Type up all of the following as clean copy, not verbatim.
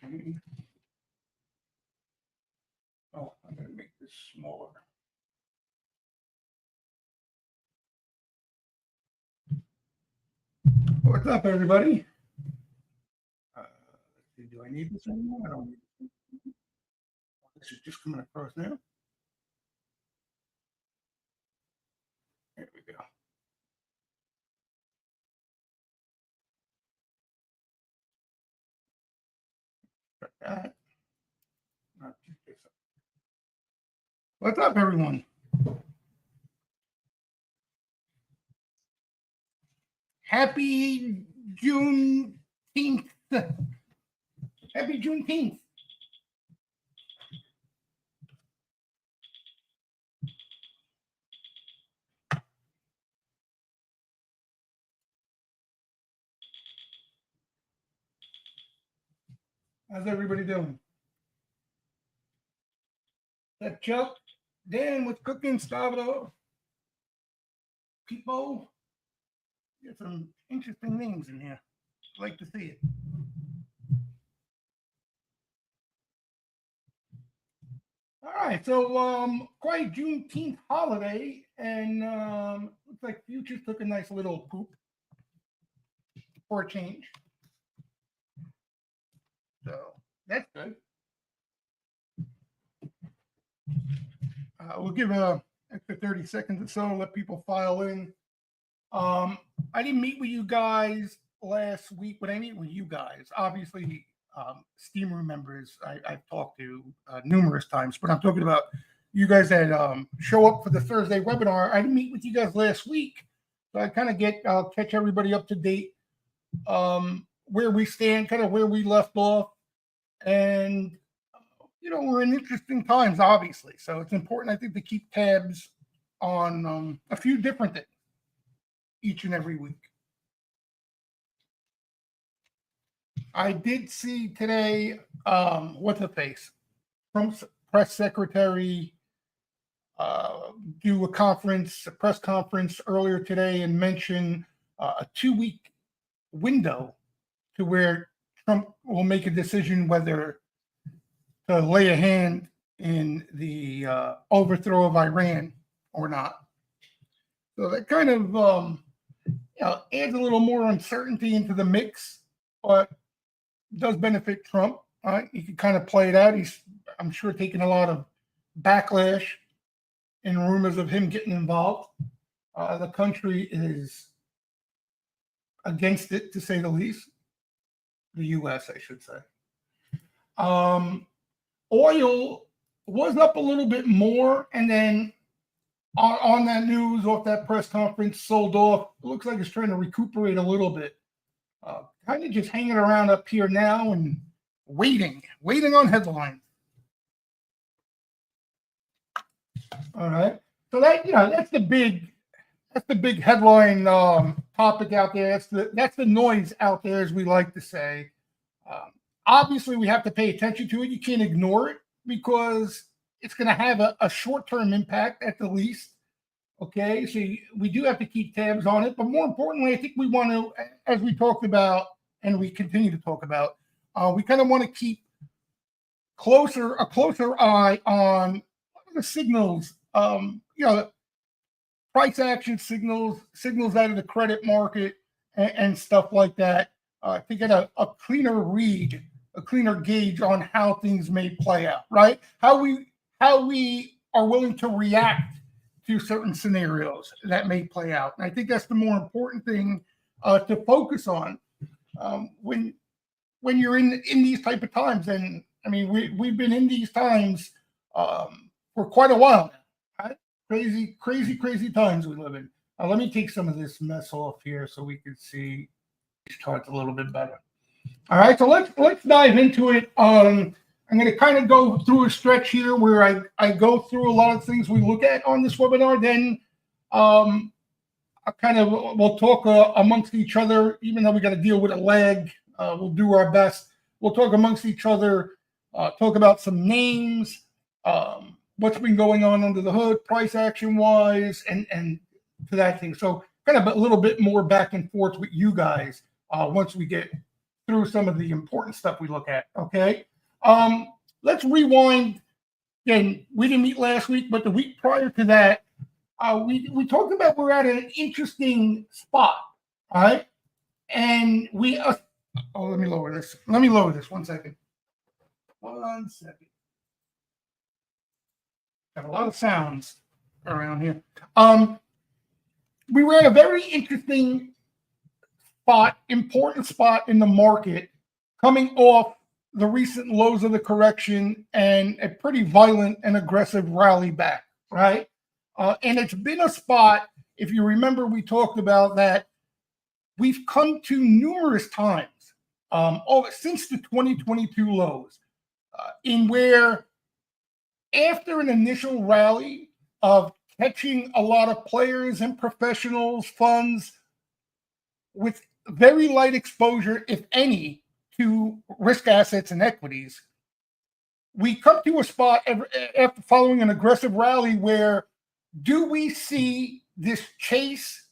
Okay. Oh, I'm going to make this smaller. What's up, everybody? Let's see, do I need this anymore? I don't need this. This is just coming across now. There we go. Got that. What's up, everyone? Happy Juneteenth. Happy Juneteenth. How's everybody doing? That Chuck, Dan with cooking, Stavro, people. There's some interesting names in here. I'd like to see it. All right, so quite Juneteenth holiday, and looks like futures took a nice little poop for a change. So that's good. We'll give a extra 30 seconds or so, let people file in. I didn't meet with you guys last week, but I meet with you guys. Obviously, STEAMROOM members I've talked to numerous times, but I'm talking about you guys that show up for the Thursday webinar. I didn't meet with you guys last week, so I kind of catch everybody up to date, where we stand, kind of where we left off, and we're in interesting times, obviously. So it's important, I think, to keep tabs on a few different things each and every week. I did see today, what's the face? Trump's press secretary do a press conference earlier today, and mention a 2-week window to where Trump will make a decision whether to lay a hand in the overthrow of Iran or not. So that kind of adds a little more uncertainty into the mix, but does benefit Trump. He can kind of play it out. He's, I'm sure, taking a lot of backlash in rumors of him getting involved. The country is against it, to say the least. The U.S., I should say. Oil was up a little bit more, and then on that news, off that press conference, sold off. It looks like it's trying to recuperate a little bit. Kind of just hanging around up here now and waiting on headlines. All right. So that's the big headline topic out there. That's the noise out there, as we like to say. Obviously, we have to pay attention to it. You can't ignore it, because it's going to have a short-term impact at the least. Okay, so we do have to keep tabs on it. But more importantly, I think we want to, as we talked about and we continue to talk about, we kind of want to keep a closer eye on the signals, price action signals out of the credit market and stuff like that, to get a cleaner read, a cleaner gauge on how things may play out, right? How we are willing to react to certain scenarios that may play out. And I think that's the more important thing to focus on when you're in these type of times. And I mean, we've been in these times for quite a while now. Right? Crazy times we live in. Let me take some of this mess off here so we can see these charts a little bit better. All right, so let's dive into it. I'm going to kind of go through a stretch here where I go through a lot of things we look at on this webinar. Then we'll talk amongst each other, even though we got to deal with a lag. We'll do our best. We'll talk amongst each other, talk about some names, what's been going on under the hood, price action wise, and to that thing. So kind of a little bit more back and forth with you guys once we get through some of the important stuff we look at. Okay. Let's rewind. Again, we didn't meet last week, but the week prior to that, we talked about we're at an interesting spot. All right. And we, let me lower this. Let me lower this 1 second. 1 second. Got a lot of sounds around here. We were at a very interesting spot, important spot in the market, coming off the recent lows of the correction and a pretty violent and aggressive rally back, right? And it's been a spot, if you remember, we talked about that we've come to numerous times since the 2022 lows in where after an initial rally of catching a lot of players and professionals, funds with very light exposure, if any, to risk assets and equities, we come to a spot after following an aggressive rally where do we see this chase,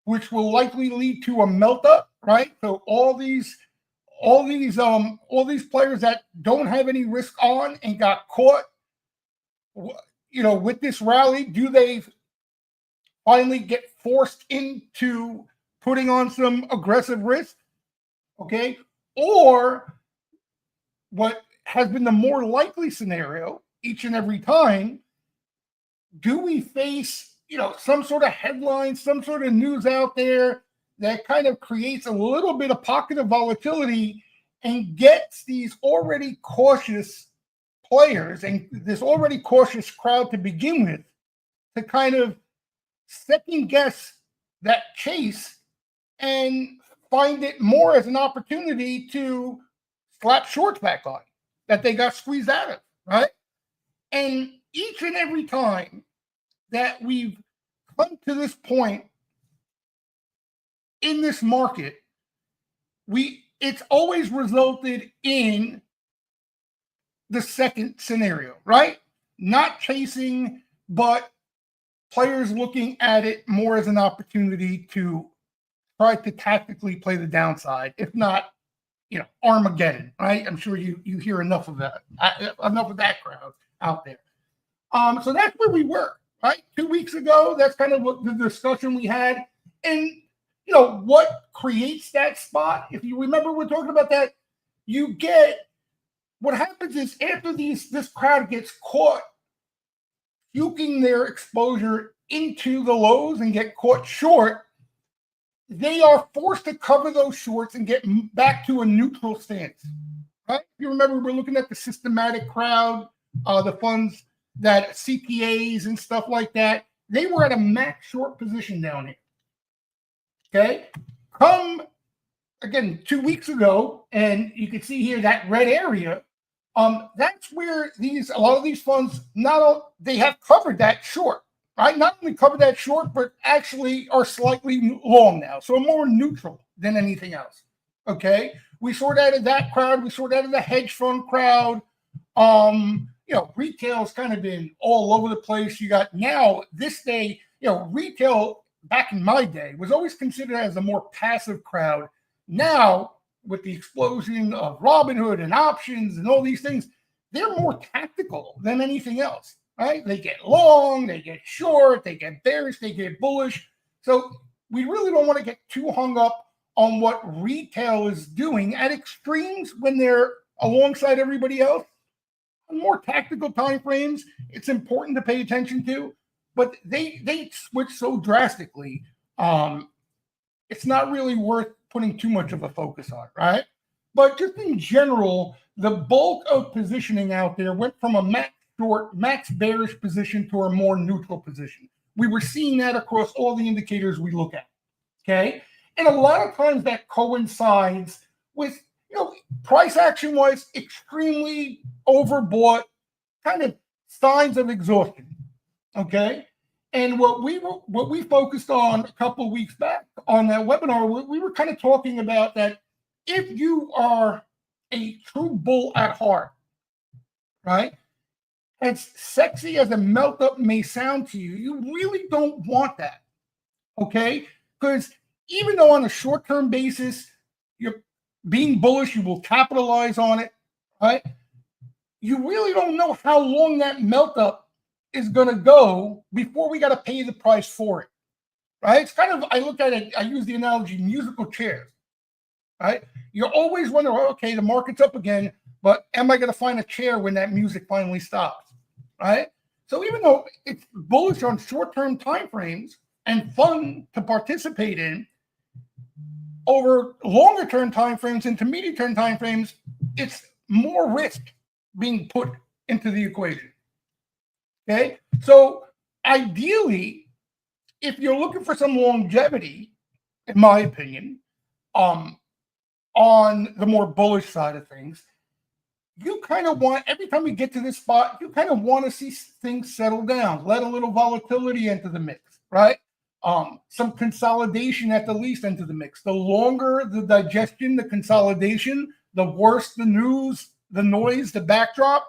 which will likely lead to a melt up, right? So all these players that don't have any risk on and got caught, with this rally, do they finally get forced into putting on some aggressive risk? Okay. Or what has been the more likely scenario each and every time, do we face, some sort of headline, some sort of news out there that kind of creates a little bit of pocket of volatility and gets these already cautious players and this already cautious crowd to begin with to kind of second guess that chase and find it more as an opportunity to slap shorts back on that they got squeezed out of, right? And each and every time that we've come to this point in this market, it's always resulted in the second scenario, right? Not chasing, but players looking at it more as an opportunity to try to tactically play the downside, if not, Armageddon, right? I'm sure you hear enough of that, enough of that crowd out there. So that's where we were, right? 2 weeks ago, that's kind of what the discussion we had. And, what creates that spot? If you remember, we're talking about that, what happens is after this crowd gets caught puking their exposure into the lows and get caught short, they are forced to cover those shorts and get back to a neutral stance. Right? If you remember, we're looking at the systematic crowd, the funds that CPAs and stuff like that. They were at a max short position down here. Okay? Come again 2 weeks ago, and you can see here that red area. That's where a lot of these funds they have covered that short, right? Not only covered that short, but actually are slightly long now, so more neutral than anything else. Okay, we sort out of that crowd, we sort out of the hedge fund crowd. Retail's kind of been all over the place. You got now this day, retail back in my day was always considered as a more passive crowd. Now, with the explosion of Robinhood and options and all these things, they're more tactical than anything else, right? They get long, they get short, they get bearish, they get bullish. So we really don't want to get too hung up on what retail is doing at extremes when they're alongside everybody else. On more tactical time frames, it's important to pay attention to, but they switch so drastically. It's not really worth putting too much of a focus on, right? But just in general, the bulk of positioning out there went from a max short, max bearish position to a more neutral position. We were seeing that across all the indicators we look at, okay? And a lot of times that coincides with, price action was extremely overbought, kind of signs of exhaustion, okay? And what we focused on a couple of weeks back on that webinar, we were kind of talking about that if you are a true bull at heart, right? As sexy as a melt up may sound to you, you really don't want that, okay? Because even though on a short-term basis, being bullish, you will capitalize on it, right? You really don't know how long that melt up is going to go before we got to pay the price for it, right? It's kind of, I look at it, I use the analogy musical chairs, right? You're always wondering, okay, the market's up again, but am I going to find a chair when that music finally stops, right? So even though it's bullish on short-term time frames and fun to participate in, over longer-term time frames, intermediate-term time frames, it's more risk being put into the equation. Okay, so ideally, if you're looking for some longevity, in my opinion, on the more bullish side of things, you kind of want, every time we get to this spot, you kind of want to see things settle down, let a little volatility into the mix, right? Some consolidation at the least into the mix. The longer the digestion, the consolidation, the worse the news, the noise, the backdrop,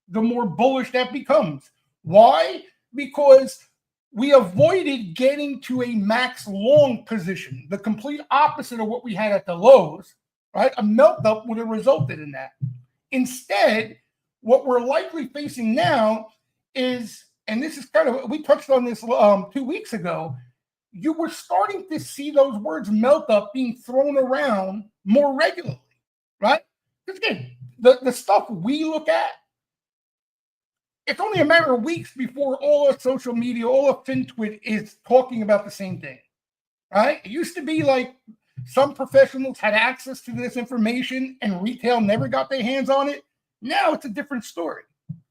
the more bullish that becomes. Why? Because we avoided getting to a max long position, the complete opposite of what we had at the lows, right? A melt up would have resulted in that. Instead, what we're likely facing now is, and this is kind of, we touched on this 2 weeks ago, you were starting to see those words melt up being thrown around more regularly, right? Because again, the stuff we look at, it's only a matter of weeks before all of social media, all of FinTwit is talking about the same thing, right? It used to be like some professionals had access to this information and retail never got their hands on it. Now it's a different story,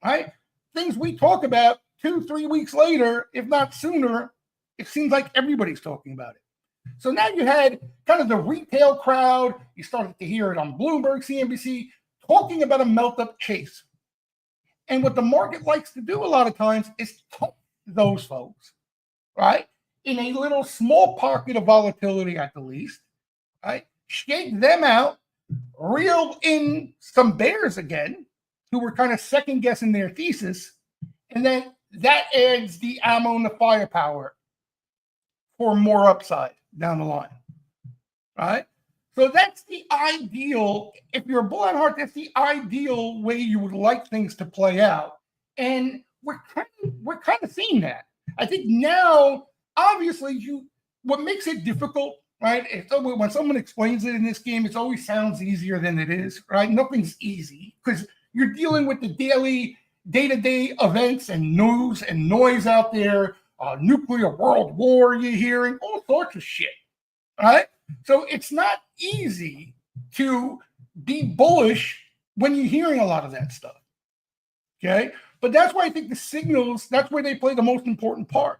right? Things we talk about 2-3 weeks later, if not sooner, it seems like everybody's talking about it. So now you had kind of the retail crowd. You started to hear it on Bloomberg, CNBC, talking about a melt-up chase. And what the market likes to do a lot of times is talk those folks, right, in a little small pocket of volatility at the least, right? Shake them out, reel in some bears again, who were kind of second-guessing their thesis, and then that adds the ammo and the firepower for more upside down the line, right? So that's the ideal, if you're a bull at heart, that's the ideal way you would like things to play out. And we're kind of seeing that. I think now, obviously, what makes it difficult, right? When someone explains it in this game, it always sounds easier than it is, right? Nothing's easy because you're dealing with the daily, day-to-day events and news and noise out there, nuclear world war you're hearing, all sorts of shit, right? So it's not easy to be bullish when you're hearing a lot of that stuff, okay? But that's why I think the signals, that's where they play the most important part.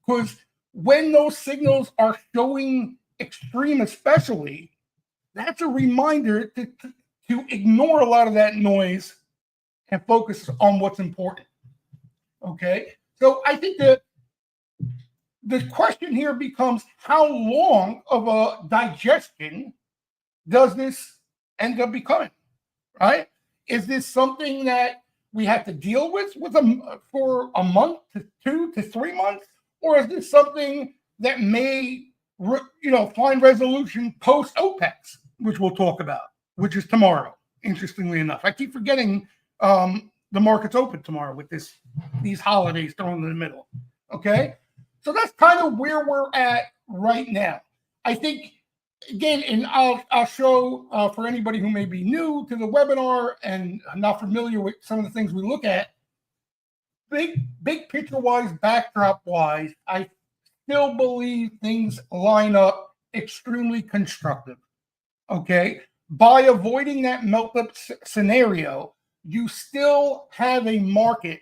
Because when those signals are showing extreme especially, that's a reminder to ignore a lot of that noise and focus on what's important, okay? So I think that the question here becomes, how long of a digestion does this end up becoming, right? Is this something that we have to deal with for a month to 2 to 3 months? Or is this something that may, find resolution post-OPEX, which we'll talk about, which is tomorrow, interestingly enough. I keep forgetting the market's open tomorrow with these holidays thrown in the middle, okay? So that's kind of where we're at right now. I think, again, and I'll show for anybody who may be new to the webinar and not familiar with some of the things we look at, big picture-wise, backdrop-wise, I still believe things line up extremely constructive, okay? By avoiding that melt-up scenario, you still have a market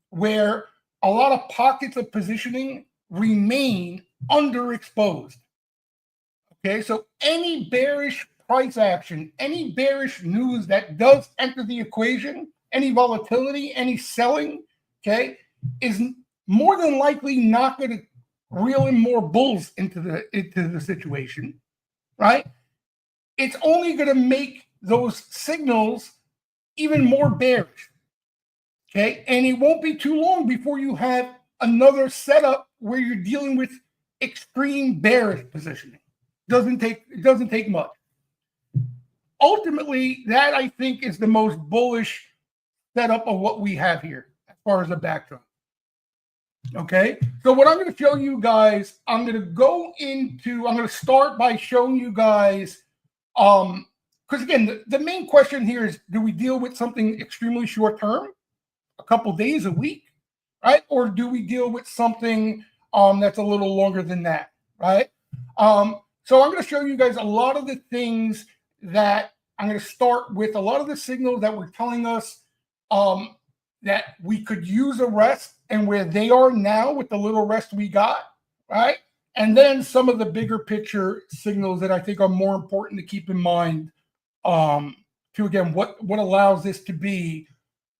where a lot of pockets of positioning remain underexposed. Okay, so any bearish price action, any bearish news that does enter the equation, any volatility, any selling, okay, is more than likely not going to reel in more bulls into the situation, right? It's only going to make those signals even more bearish. Okay, and it won't be too long before you have another setup where you're dealing with extreme bearish positioning. It doesn't take much. ultimately, that I think is the most bullish setup of what we have here as far as the backdrop. Okay, so what I'm going to show you guys, I'm going to start by showing you guys, because again, the main question here is, do we deal with something extremely short term, a couple days, a week, right? Or do we deal with something that's a little longer than that, right? So I'm going to show you guys a lot of the things that I'm going to start with, a lot of the signals that were telling us that we could use a rest and where they are now with the little rest we got, right? And then some of the bigger picture signals that I think are more important to keep in mind to, again, what allows this to be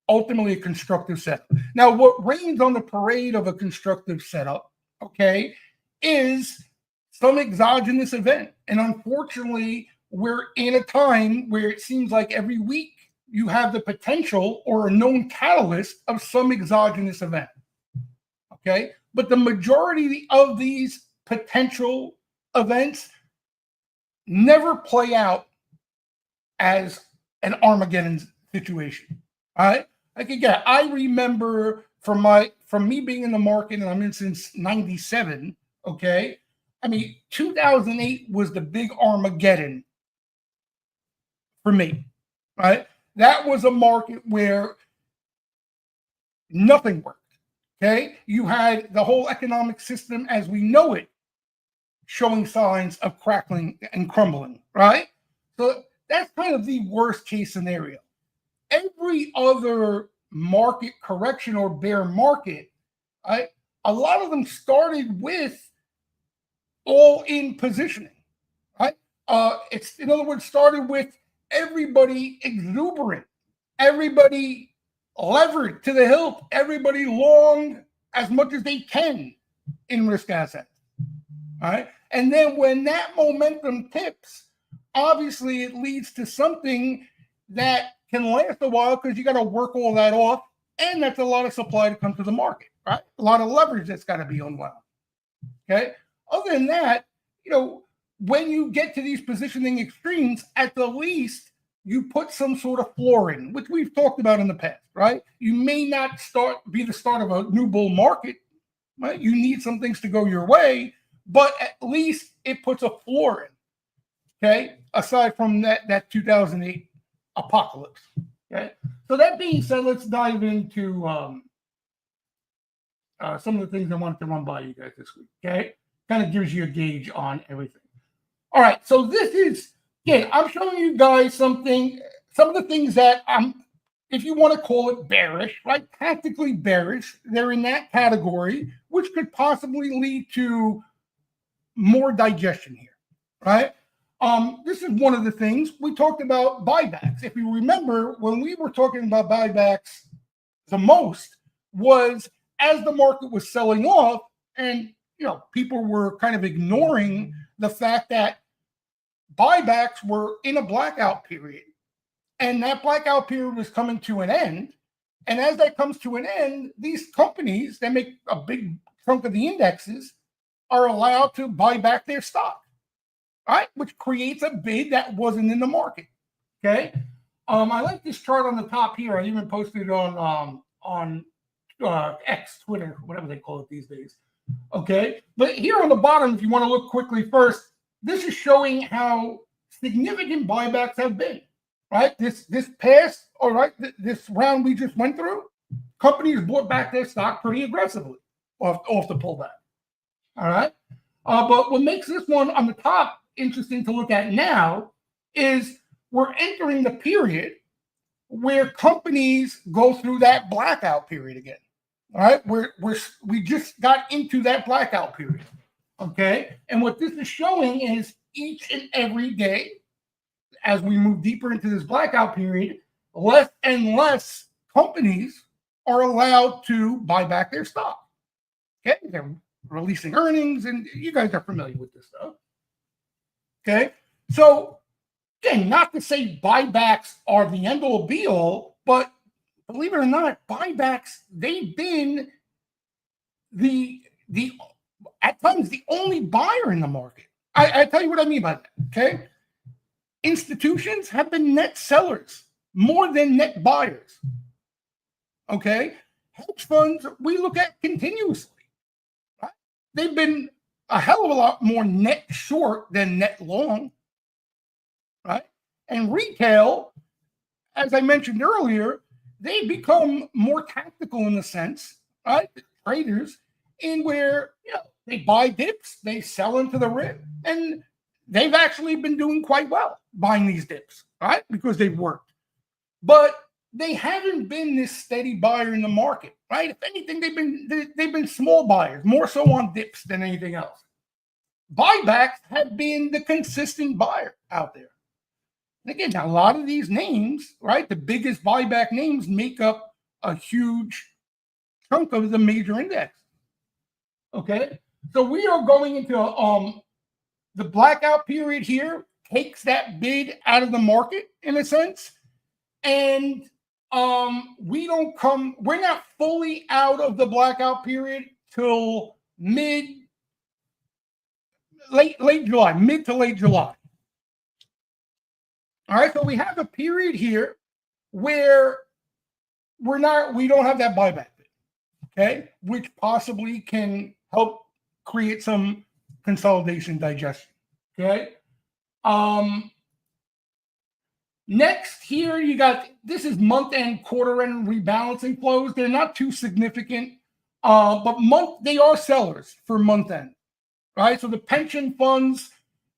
ultimately a constructive setup. Now, what rains on the parade of a constructive setup, okay, is some exogenous event. And unfortunately, we're in a time where it seems like every week you have the potential or a known catalyst of some exogenous event. Okay, but the majority of these potential events never play out as an Armageddon situation. All right, like again, I remember from me being in the market, and I'm in since '97. Okay, I mean 2008 was the big Armageddon for me, right? That was a market where nothing worked. Okay, you had the whole economic system as we know it showing signs of crackling and crumbling, right? So that's kind of the worst case scenario. Every other market correction or bear market, right, a lot of them started with all-in positioning, right? It's, in other words, started with everybody exuberant, everybody levered to the hilt, everybody long as much as they can in risk assets. All right. And then when that momentum tips, obviously it leads to something that can last a while because you got to work all that off. And that's a lot of supply to come to the market, right? A lot of leverage that's got to be unwound. Okay. Other than that, when you get to these positioning extremes, at the least, you put some sort of floor in, which we've talked about in the past, right? You may not be the start of a new bull market, right? You need some things to go your way, but at least it puts a floor in, okay? Aside from that 2008 apocalypse, okay? So that being said, let's dive into some of the things I wanted to run by you guys this week, okay? Kind of gives you a gauge on everything. All right, so this is, again, I'm showing you guys some of the things that if you want to call it bearish, right? Tactically bearish, they're in that category, which could possibly lead to more digestion here, right? This is one of the things we talked about buybacks. If you remember, when we were talking about buybacks, the most was as the market was selling off, and people were kind of ignoring the fact that buybacks were in a blackout period, and that blackout period was coming to an end. And as that comes to an end, these companies that make a big chunk of the indexes are allowed to buy back their stock, right? Which creates a bid that wasn't in the market. Okay. I like this chart on the top here. I even posted it on X, Twitter, whatever they call it these days. Okay. But here on the bottom, if you want to look quickly first, this is showing how significant buybacks have been, right? This past, all right, this round we just went through, companies bought back their stock pretty aggressively off the pullback. All right. But what makes this one on the top interesting to look at now is we're entering the period where companies go through that blackout period again. All right. We just got into that blackout period. Okay. And what this is showing is each and every day, as we move deeper into this blackout period, less and less companies are allowed to buy back their stock. Okay. They're releasing earnings, and you guys are familiar with this stuff. Okay. So, again, not to say buybacks are the end all be all, but believe it or not, buybacks, they've been at times the only buyer in the market. I tell you what I mean by that. Okay. institutions have been net sellers more than net buyers. Okay? Hedge funds, we look at continuously. Right? They've been a hell of a lot more net short than net long. Right? And retail, as I mentioned earlier, they become more tactical in the sense, right? The traders, in where they buy dips, they sell into the rip, and they've actually been doing quite well buying these dips, right? Because they've worked. But they haven't been this steady buyer in the market, right? If anything, they've been small buyers, more so on dips than anything else. Buybacks have been the consistent buyer out there. And again, a lot of these names, right, the biggest buyback names make up a huge chunk of the major index. Okay, so we are going into the blackout period here, takes that bid out of the market in a sense, and we're not fully out of the blackout period till mid to late July. All right, so we have a period here where we don't have that buyback bid, okay, which possibly can help create some consolidation digestion. Okay. Next here, you got, this is month-end, quarter-end rebalancing flows. They're not too significant, but they are sellers for month-end, right? So the pension funds,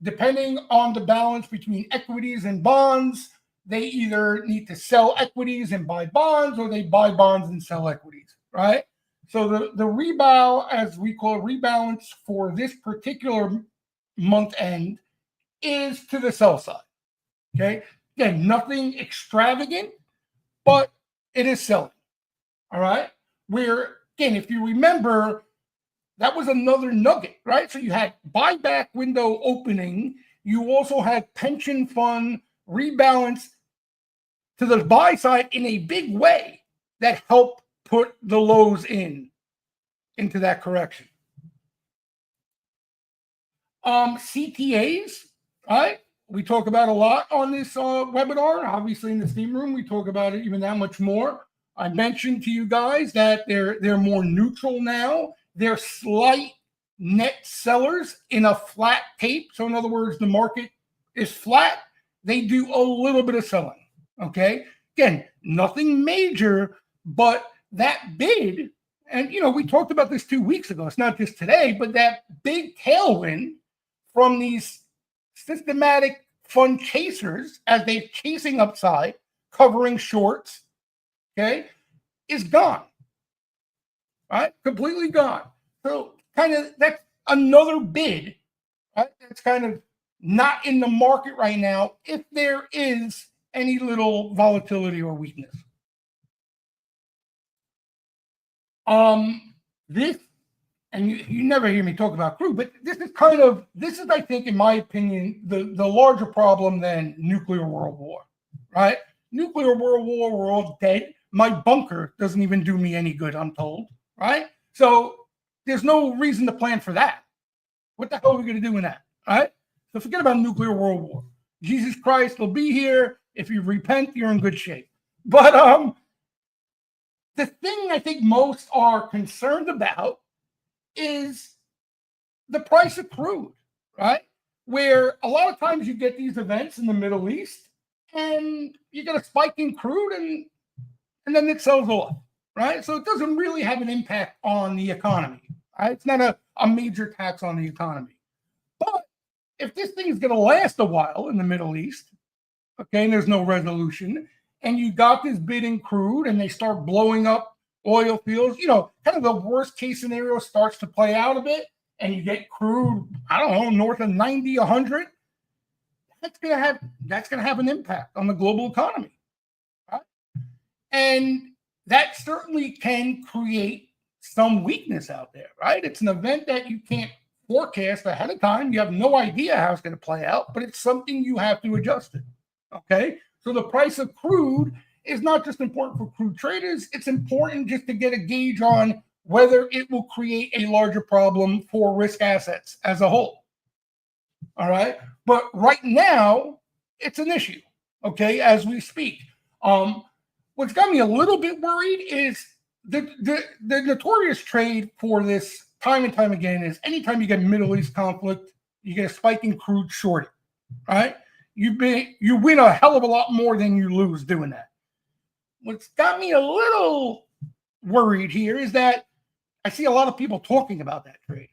depending on the balance between equities and bonds, they either need to sell equities and buy bonds, or they buy bonds and sell equities, right? So the rebound, as we call it, rebalance for this particular month end is to the sell side. Okay. Again, nothing extravagant, but it is selling. All right. Where, again, if you remember, that was another nugget, right? So you had buyback window opening. You also had pension fund rebalance to the buy side in a big way that helped put the lows into that correction. CTAs, right? We talk about a lot on this webinar. Obviously, in the steam room, we talk about it even that much more. I mentioned to you guys that they're more neutral now. They're slight net sellers in a flat tape. So in other words, the market is flat. They do a little bit of selling. Okay. Again, nothing major, but that bid, and we talked about this 2 weeks ago. It's not just today, but that big tailwind from these systematic fund chasers as they're chasing upside, covering shorts, okay, is gone. Right? Completely gone. So kind of that's another bid, right? That's kind of not in the market right now if there is any little volatility or weakness. This, and you never hear me talk about crude, but this is, I think, in my opinion, the larger problem than nuclear world war, right? Nuclear world war, we're all dead. My bunker doesn't even do me any good, I'm told, right? So there's no reason to plan for that. What the hell are we going to do in that, right? So forget about nuclear world war. Jesus Christ will be here. If you repent, you're in good shape. But the thing I think most are concerned about is the price of crude, right? Where a lot of times you get these events in the Middle East and you get a spike in crude and then it sells off, right? So it doesn't really have an impact on the economy, right? It's not a major tax on the economy. But if this thing is going to last a while in the Middle East, okay, and there's no resolution, and you got this bid in crude and they start blowing up oil fields, kind of the worst case scenario starts to play out a bit, and you get crude, I don't know, north of 90, 100, that's going to have an impact on the global economy. Right? And that certainly can create some weakness out there, right? It's an event that you can't forecast ahead of time. You have no idea how it's going to play out, but it's something you have to adjust to. Okay, so the price of crude is not just important for crude traders. It's important just to get a gauge on whether it will create a larger problem for risk assets as a whole. All right, but right now, it's an issue, okay, as we speak. What's got me a little bit worried is the notorious trade for this time and time again is anytime you get Middle East conflict, you get a spike in crude shorted, right? You win a hell of a lot more than you lose doing that. What's got me a little worried here is that I see a lot of people talking about that trade,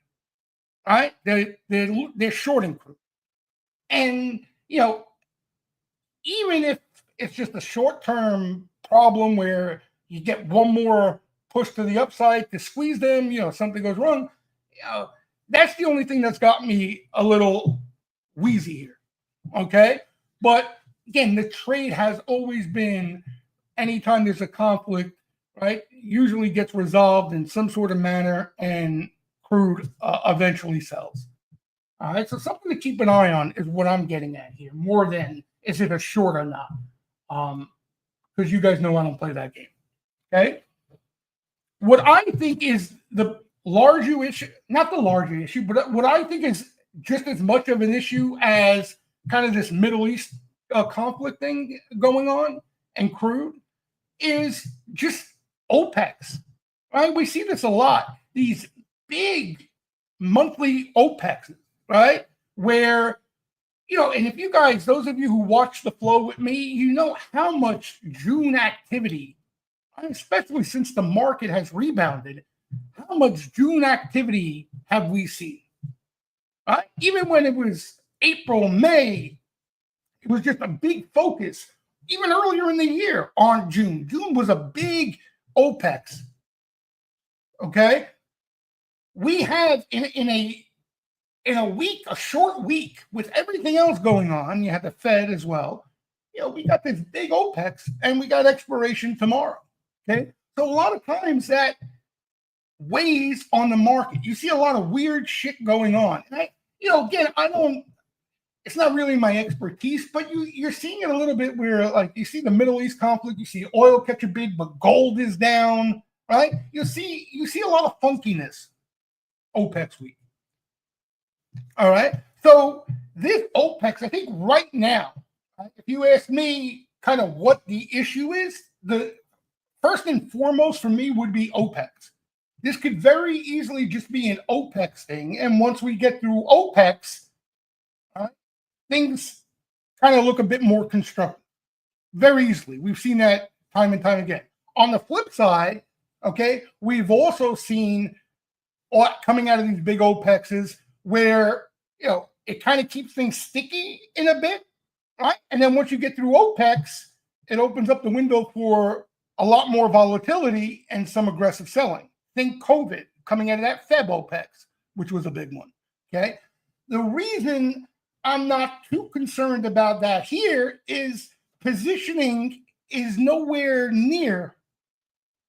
right? They're shorting crude, and even if it's just a short-term problem where you get one more push to the upside to squeeze them, something goes wrong, that's the only thing that's got me a little wheezy here. Okay. But again, the trade has always been anytime there's a conflict, right, usually gets resolved in some sort of manner and crude eventually sells. All right. So something to keep an eye on is what I'm getting at here, more than is it a short or not? Because you guys know I don't play that game. Okay. What I think is the larger issue, not the larger issue, but what I think is just as much of an issue as kind of this Middle East conflict thing going on and crude is just OPECs, right? We see this a lot. These big monthly OPECs, right? Where, and if you guys, those of you who watch the flow with me, you know how much June activity, especially since the market has rebounded, how much June activity have we seen? Right? Even when it was April, May, it was just a big focus, even earlier in the year on June. June was a big OPEX. Okay? We have in a week, a short week, with everything else going on, you have the Fed as well. We got this big OPEX and we got expiration tomorrow. Okay? So a lot of times that weighs on the market. You see a lot of weird shit going on. And it's not really my expertise, but you're seeing it a little bit where, like, you see the Middle East conflict, you see oil catch a bid, but gold is down, right? You see a lot of funkiness OPEX week. All right. So this OPEX, I think right now, if you ask me kind of what the issue is, the first and foremost for me would be OPEX. This could very easily just be an OPEX thing. And once we get through OPEX, things kind of look a bit more constructive. Very easily. We've seen that time and time again. On the flip side, okay, we've also seen coming out of these big OPEXs where, it kind of keeps things sticky in a bit, right? And then once you get through OPEX, it opens up the window for a lot more volatility and some aggressive selling. Think COVID coming out of that Feb OPEX, which was a big one. Okay. The reason I'm not too concerned about that here is positioning is nowhere near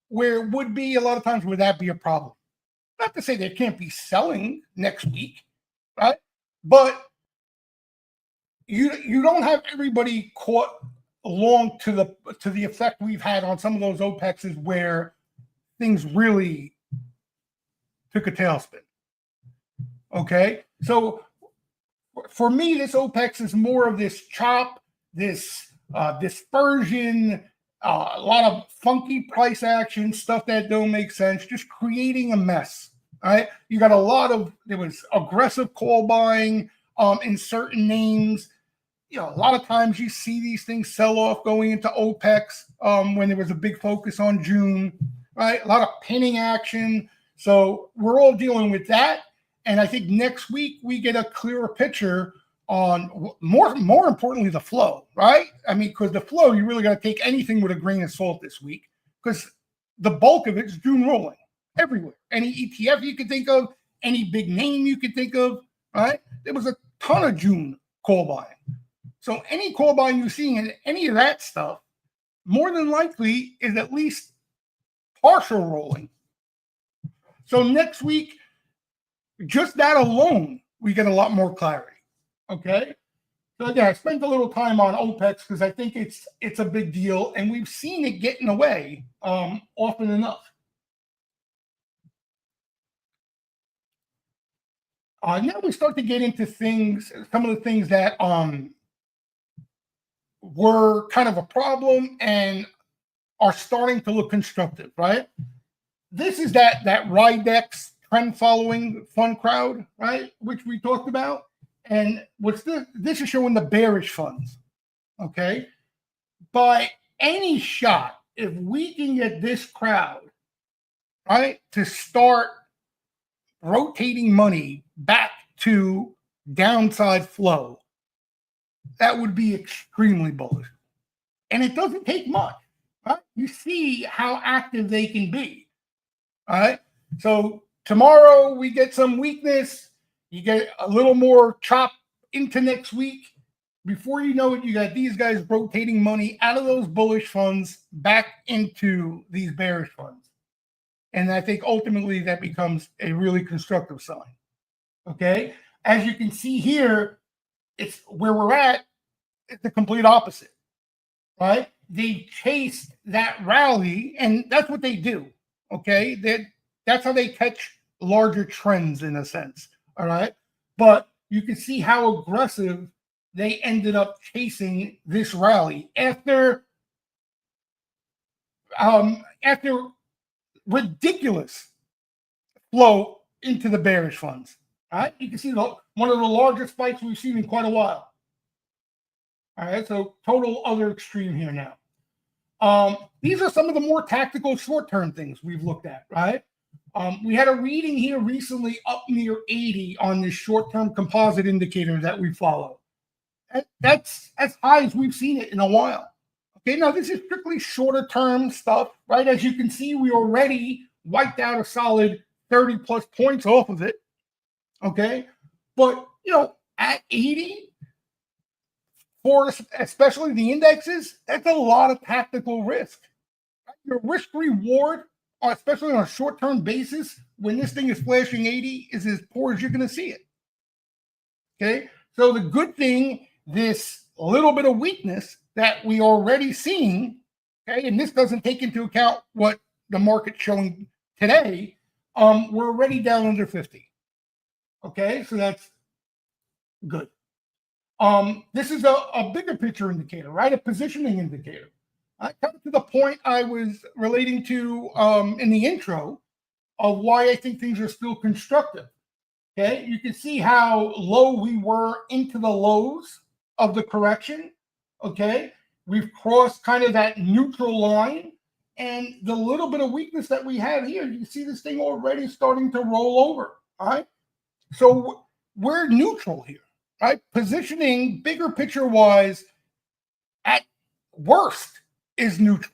where it would be a lot of times. Would that be a problem? Not to say they can't be selling next week, right? But you don't have everybody caught along to the effect we've had on some of those OPEXs where things really took a tailspin. Okay, so for me, this OPEX is more of this chop, this dispersion, a lot of funky price action, stuff that don't make sense, just creating a mess. All right, you got there was aggressive call buying in certain names. A lot of times you see these things sell off going into OPEX when there was a big focus on June, right? A lot of pinning action. So we're all dealing with that. And I think next week we get a clearer picture on more importantly, the flow, right? I mean, because the flow, you really got to take anything with a grain of salt this week because the bulk of it is June rolling everywhere. Any ETF you could think of, any big name you could think of, right? There was a ton of June call buying. So any call buying you're seeing in any of that stuff, more than likely is at least partial rolling. So next week, just that alone, we get a lot more clarity. Okay. So again, I spent a little time on OPEX because I think it's a big deal, and we've seen it get in the way often enough. Now we start to get into things, some of the things that were kind of a problem and are starting to look constructive, right? This is that Ridex trend following fund crowd, right? Which we talked about. And this is showing the bearish funds. Okay. By any shot, if we can get this crowd, right, to start rotating money back to downside flow, that would be extremely bullish. And it doesn't take much. Right? You see how active they can be. All right. So tomorrow we get some weakness. You get a little more chop into next week. Before you know it, you got these guys rotating money out of those bullish funds back into these bearish funds. And I think ultimately that becomes a really constructive sign. Okay. As you can see here, it's where we're at. It's the complete opposite. Right? They chased that rally, and that's what they do. Okay. That's how they catch larger trends in a sense. All right. But you can see how aggressive they ended up chasing this rally after ridiculous flow into the bearish funds. All right. You can see one of the largest spikes we've seen in quite a while. All right. So total other extreme here now. These are some of the more tactical short-term things we've looked at, right? We had a reading here recently up near 80 on this short-term composite indicator that we follow. That's as high as we've seen it in a while. Okay, now this is strictly shorter-term stuff, right? As you can see, we already wiped out a solid 30-plus points off of it. Okay, but, at 80, for especially the indexes, that's a lot of tactical risk. Your risk reward, especially on a short-term basis, when this thing is flashing 80, is as poor as you're going to see it. Okay, so the good thing, this little bit of weakness that we already seeing, okay, and this doesn't take into account what the market's showing today, we're already down under 50. Okay, so that's good. This is a bigger picture indicator, right? A positioning indicator. I come to the point I was relating to in the intro of why I think things are still constructive. Okay, you can see how low we were into the lows of the correction. Okay, we've crossed kind of that neutral line, and the little bit of weakness that we have here, you can see this thing already starting to roll over. All right, so we're neutral here. Right? Positioning, bigger picture wise, at worst is neutral.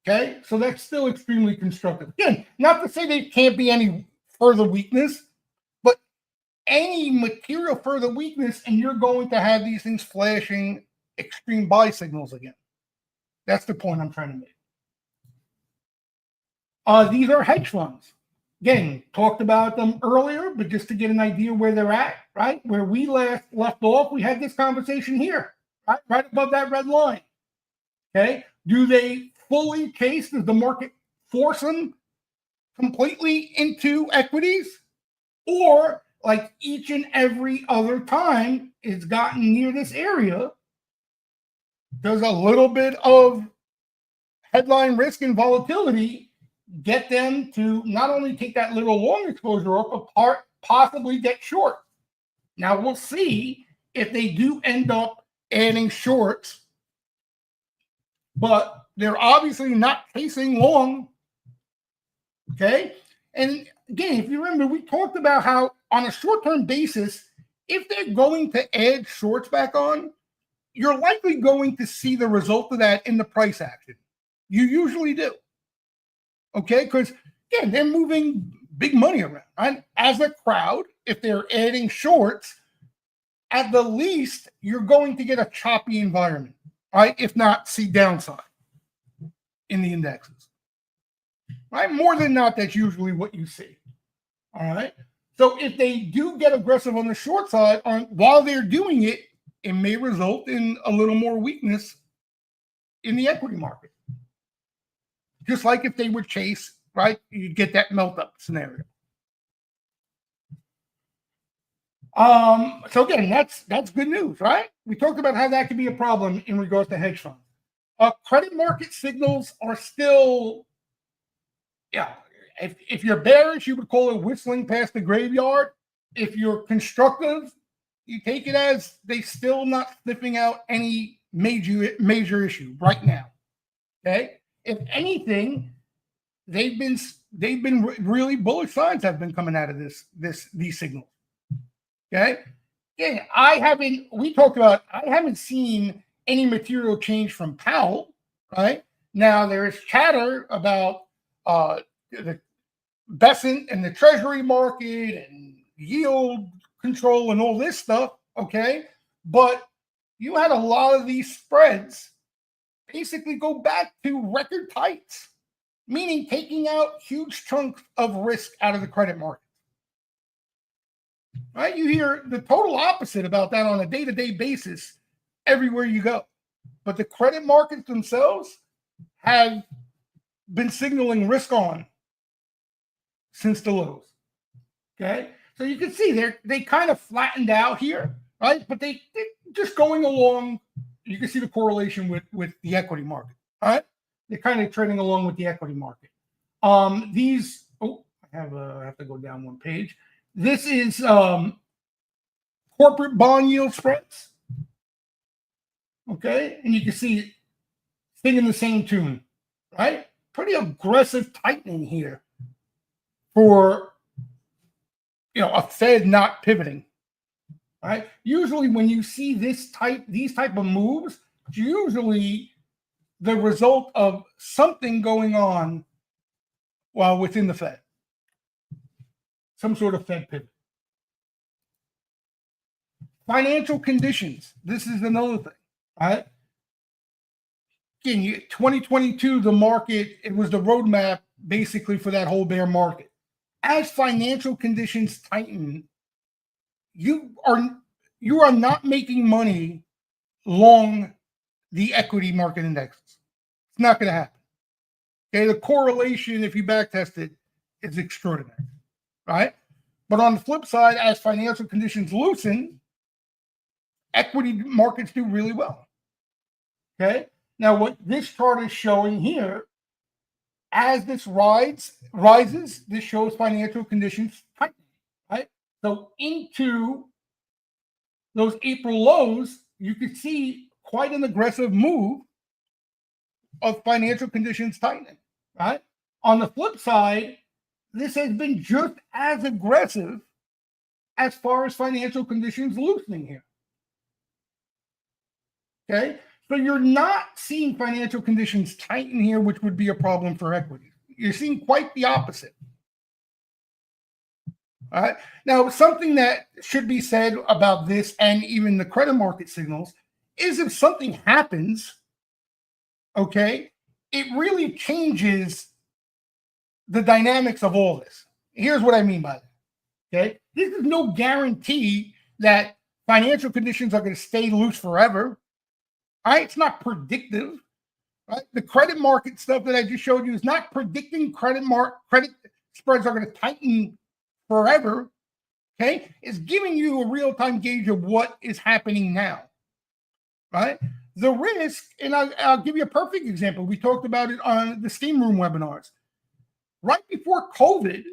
Okay, so that's still extremely constructive. Again, not to say there can't be any further weakness, but any material further weakness, and you're going to have these things flashing extreme buy signals again. That's the point I'm trying to make. These are hedge funds. Again, talked about them earlier, but just to get an idea where they're at, right? Where we last left off, we had this conversation here, right above that red line. Okay, do they fully chase? Does the market force them completely into equities? Or like each and every other time it's gotten near this area, there's a little bit of headline risk and volatility get them to not only take that little long exposure up, but possibly get short. Now we'll see if they do end up adding shorts, but they're obviously not chasing long. Okay. And again, if you remember, we talked about how on a short-term basis, if they're going to add shorts back on, you're likely going to see the result of that in the price action. You usually do. Okay, because again, they're moving big money around. Right? As a crowd, if they're adding shorts, at the least, you're going to get a choppy environment, right? If not, see downside in the indexes. Right? More than not, that's usually what you see. All right. So if they do get aggressive on the short side, while they're doing it, it may result in a little more weakness in the equity market. Just like if they would chase, right, you get that melt up scenario. So again, that's good news, right? We talked about how that could be a problem in regards to hedge funds. Credit market signals are still, yeah. If you're bearish, you would call it whistling past the graveyard. If you're constructive, you take it as they still not sniffing out any major issue right now. Okay. If anything, they've been really bullish signs have been coming out of these signals. Okay. Yeah, I haven't seen any material change from Powell, right? Now there is chatter about the Besant and the Treasury market and yield control and all this stuff, okay? But you had a lot of these spreads basically go back to record tights, meaning taking out huge chunks of risk out of the credit market. Right? You hear the total opposite about that on a day-to-day basis everywhere you go. But the credit markets themselves have been signaling risk on since the lows. Okay? So you can see they kind of flattened out here, right? But they're just going along. You can see the correlation with the equity market. All right? They're kind of trading along with the equity market. I have to go down one page. This is corporate bond yield spreads. Okay, and you can see singing the same tune, right? Pretty aggressive tightening here for a Fed not pivoting. Right? Usually when you see these type of moves, it's usually the result of something going on within the Fed. Some sort of Fed pivot. Financial conditions. This is another thing. Right? Again, 2022, the market, it was the roadmap basically for that whole bear market. As financial conditions tighten, you are not making money long the equity market indexes. It's not going to happen. Okay, the correlation, if you backtest it, is extraordinary, right? But on the flip side, as financial conditions loosen, equity markets do really well. Okay, now what this chart is showing here, as this rises, this shows financial conditions tightening, right? So into those April lows, you could see quite an aggressive move of financial conditions tightening, right? On the flip side, this has been just as aggressive as far as financial conditions loosening here. Okay, so you're not seeing financial conditions tighten here, which would be a problem for equities. You're seeing quite the opposite. All right. Now, something that should be said about this and even the credit market signals is if something happens, okay, it really changes the dynamics of all this. Here's what I mean by that. Okay. This is no guarantee that financial conditions are going to stay loose forever. All right. It's not predictive. Right? The credit market stuff that I just showed you is not predicting credit spreads are going to tighten forever. Okay, it's giving you a real-time gauge of what is happening now. Right? The risk, and I'll give you a perfect example. We talked about it on the STEAMROOM webinars. Right before COVID,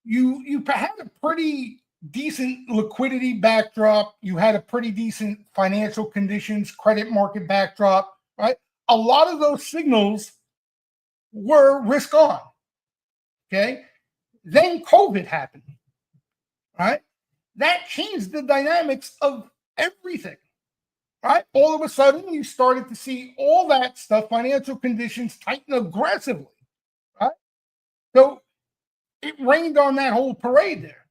you had a pretty decent liquidity backdrop. You had a pretty decent financial conditions, credit market backdrop. Right? A lot of those signals were risk on. Okay. Then COVID happened. Right. That changed the dynamics of everything. Right. All of a sudden, you started to see all that stuff, financial conditions tighten aggressively. Right. So it rained on that whole parade there.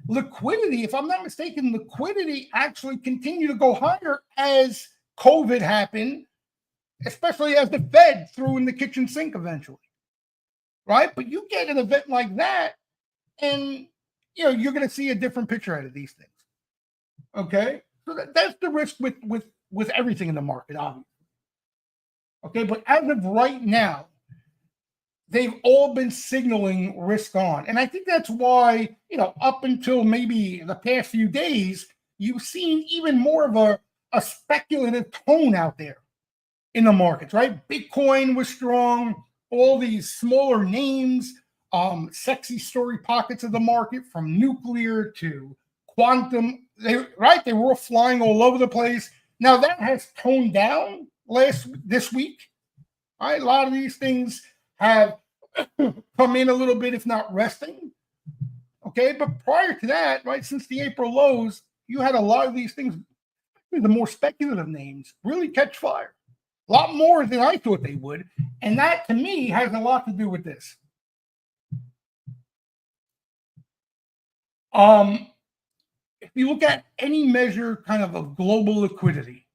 Liquidity, if I'm not mistaken, liquidity actually continued to go higher as COVID happened, especially as the Fed threw in the kitchen sink eventually, right? But you get an event like that, and you're going to see a different picture out of these things. Okay, so that's the risk with everything in the market, obviously. Okay, but as of right now, they've all been signaling risk on. And I think that's why, up until maybe the past few days, you've seen even more of a speculative tone out there in the markets, right? Bitcoin was strong, all these smaller names, sexy story pockets of the market from nuclear to quantum, they were all flying all over the place. Now that has toned down this week. Right? A lot of these things have come in a little bit, if not resting. Okay, but prior to that, right, since the April lows, you had a lot of these things, the more speculative names, really catch fire. A lot more than I thought they would. And that, to me, has a lot to do with this. If you look at any measure kind of global liquidity,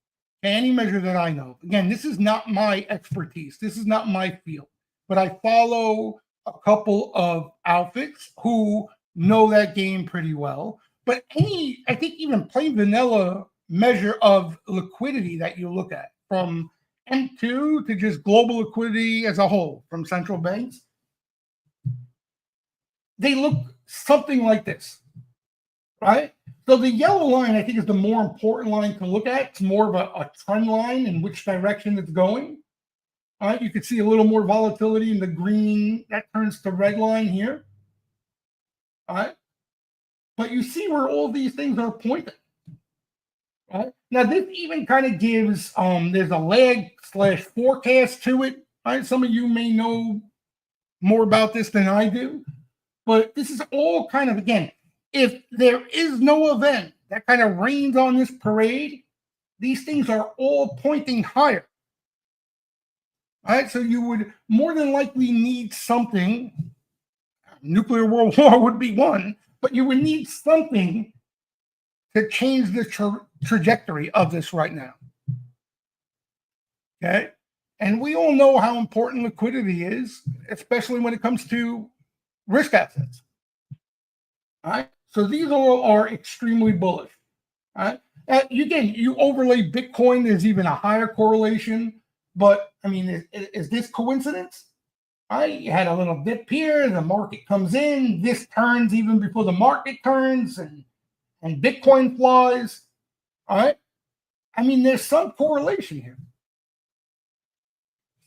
any measure that I know, again, this is not my expertise. This is not my field. But I follow a couple of outfits who know that game pretty well. But I think even plain vanilla measure of liquidity that you look at, from M2 to just global liquidity as a whole from central banks, they look something like this, right? So the yellow line, I think, is the more important line to look at. It's more of a trend line in which direction it's going. All right, you can see a little more volatility in the green. That turns to red line here. All right, but you see where all these things are pointing. Right? Now, this even kind of gives, there's a lag / forecast to it. Right? Some of you may know more about this than I do, but this is all kind of, again, if there is no event that kind of rains on this parade, these things are all pointing higher. All right, so you would more than likely need something. Nuclear world war would be one, but you would need something to change the trajectory of this right now. Okay, and we all know how important liquidity is, especially when it comes to risk assets. All right, so these all are extremely bullish. All right, again, you overlay Bitcoin, there's even a higher correlation. But I mean, is this coincidence? All right, you had a little dip here, the market comes in, this turns even before the market turns, and Bitcoin flies. All right, I mean, there's some correlation here.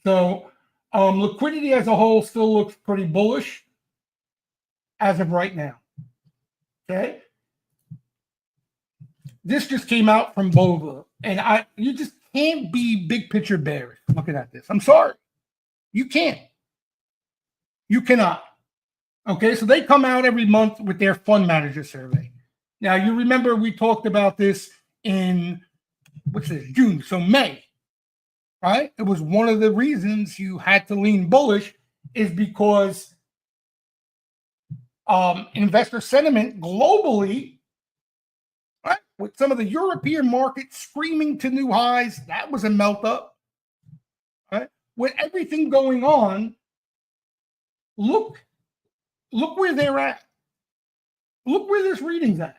So liquidity as a whole still looks pretty bullish as of right now. Okay, this just came out from Bova, and you just can't be big picture bearish looking at this. I'm sorry. You can't. You cannot. Okay, so they come out every month with their fund manager survey. Now, you remember we talked about this in, June, so May, right? It was one of the reasons you had to lean bullish is because investor sentiment globally, right, with some of the European markets screaming to new highs, that was a melt up. Right? With everything going on, look where they're at. Look where this reading's at.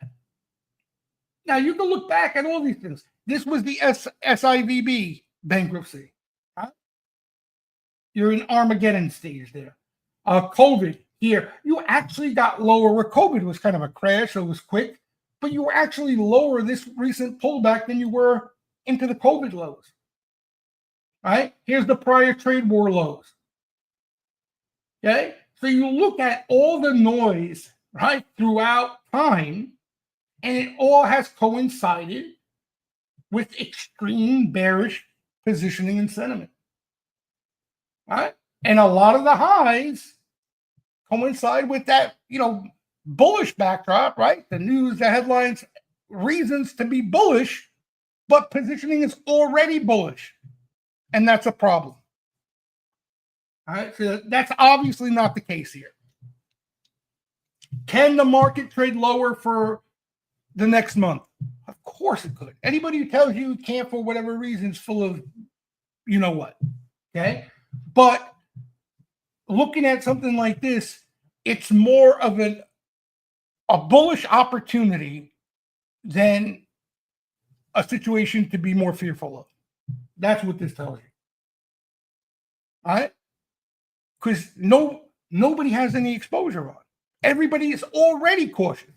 Now you can look back at all these things. This was the SIVB bankruptcy. Huh? You're in Armageddon stage there. COVID here, you actually got lower where COVID was kind of a crash, so it was quick, but you were actually lower this recent pullback than you were into the COVID lows. Right? Here's the prior trade war lows. Okay? So you look at all the noise, right, throughout time, and it all has coincided with extreme bearish positioning and sentiment. Right? And a lot of the highs coincide with that, bullish backdrop, right? The news, the headlines, reasons to be bullish, but positioning is already bullish. And that's a problem. All right, so that's obviously not the case here. Can the market trade lower for the next month? Of course it could. Anybody who tells you it can't for whatever reason is full of you know what. Okay? But looking at something like this, it's more of a bullish opportunity than a situation to be more fearful of. That's what this tells you. All right? because nobody has any exposure on. Everybody is already cautious.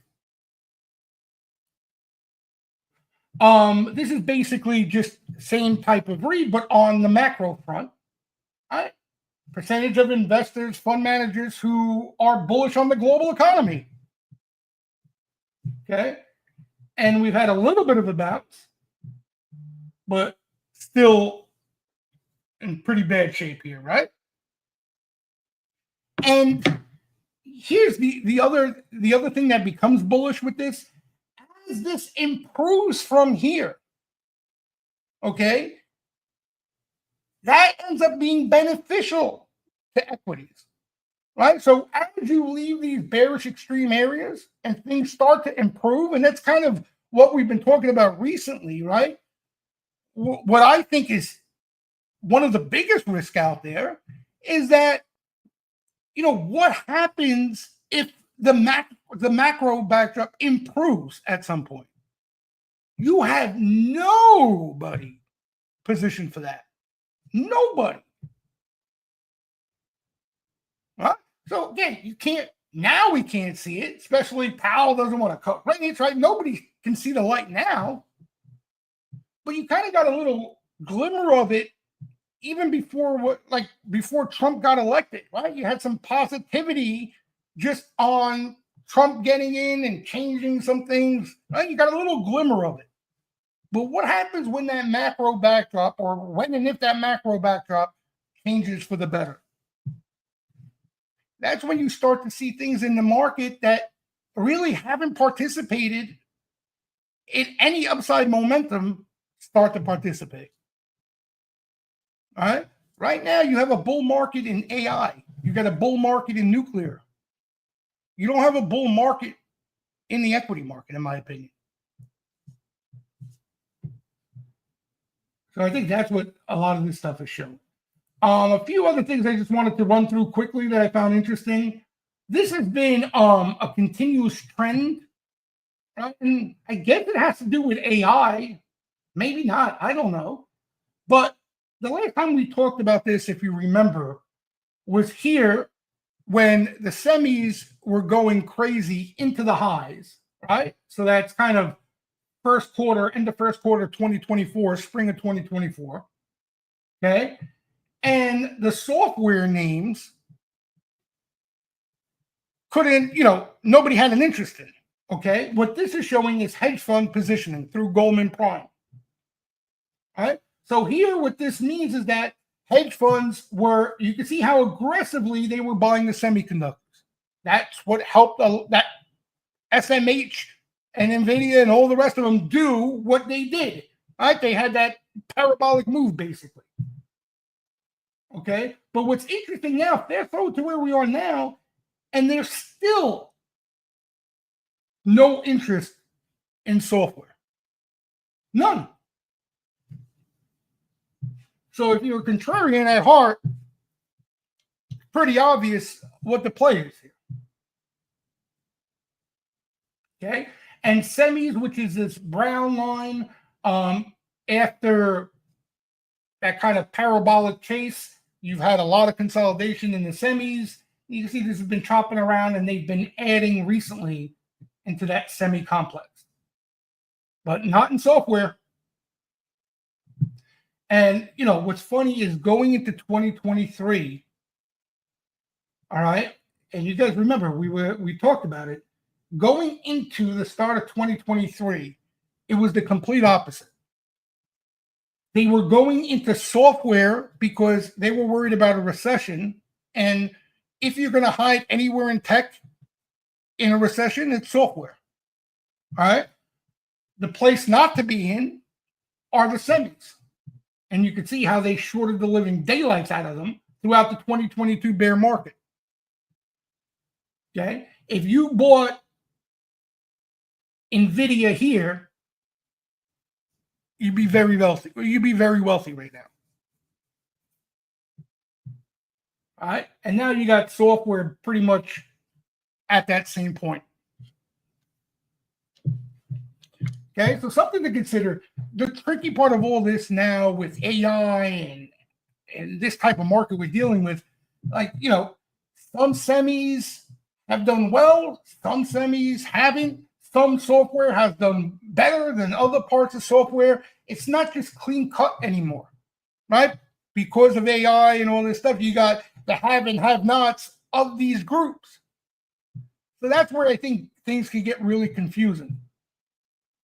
This is basically just same type of read, but on the macro front. Right? Percentage of investors, fund managers who are bullish on the global economy. Okay. And we've had a little bit of a bounce, but still in pretty bad shape here, right? And here's the other thing that becomes bullish with this. As this improves from here, okay, that ends up being beneficial to equities, right? So as you leave these bearish extreme areas and things start to improve, and that's kind of what we've been talking about recently, right? What I think is one of the biggest risks out there is that, what happens if the macro backdrop improves at some point? You have nobody positioned for that. Nobody. Right? So again, we can't see it, especially Powell doesn't want to cut rates, right? Nobody can see the light now. But you kind of got a little glimmer of it even before Trump got elected, right? You had some positivity just on Trump getting in and changing some things, right? You got a little glimmer of it. But what happens when that macro backdrop, or when and if that macro backdrop changes for the better? That's when you start to see things in the market that really haven't participated in any upside momentum start to participate. All right? Right now, you have a bull market in AI. You got a bull market in nuclear. You don't have a bull market in the equity market, in my opinion. So I think that's what a lot of this stuff is showing. A few other things I just wanted to run through quickly that I found interesting. This has been a continuous trend. Right? And I guess it has to do with AI. Maybe not. I don't know. But the last time we talked about this, if you remember, was here when the semis were going crazy into the highs, right? So that's kind of end of first quarter 2024, spring of 2024. Okay. And the software names couldn't, nobody had an interest in it. Okay. What this is showing is hedge fund positioning through Goldman Prime. All right. So here, what this means is that hedge funds you can see how aggressively they were buying the semiconductors. That's what helped that SMH and NVIDIA and all the rest of them do what they did. Right? They had that parabolic move, basically. Okay? But what's interesting now, they're thrown to where we are now, and there's still no interest in software. None. So if you're a contrarian at heart, it's pretty obvious what the play is here. Okay? And semis, which is this brown line, after that kind of parabolic chase, you've had a lot of consolidation in the semis. You can see this has been chopping around, and they've been adding recently into that semi complex, but not in software. And, what's funny is going into 2023, all right, and you guys remember, we talked about it, going into the start of 2023, it was the complete opposite. They were going into software because they were worried about a recession. And if you're going to hide anywhere in tech in a recession, it's software. All right. The place not to be in are the semis. And you can see how they shorted the living daylights out of them throughout the 2022 bear market. Okay. If you bought NVIDIA here, you'd be very wealthy. You'd be very wealthy right now. All right. And now you got software pretty much at that same point. Okay. So something to consider. The tricky part of all this now with AI and this type of market we're dealing with, Like, some semis have done well, some semis haven't. Some software has done better than other parts of software. It's not just clean cut anymore, right? Because of AI and all this stuff, you got the have and have nots of these groups. So that's where I think things can get really confusing.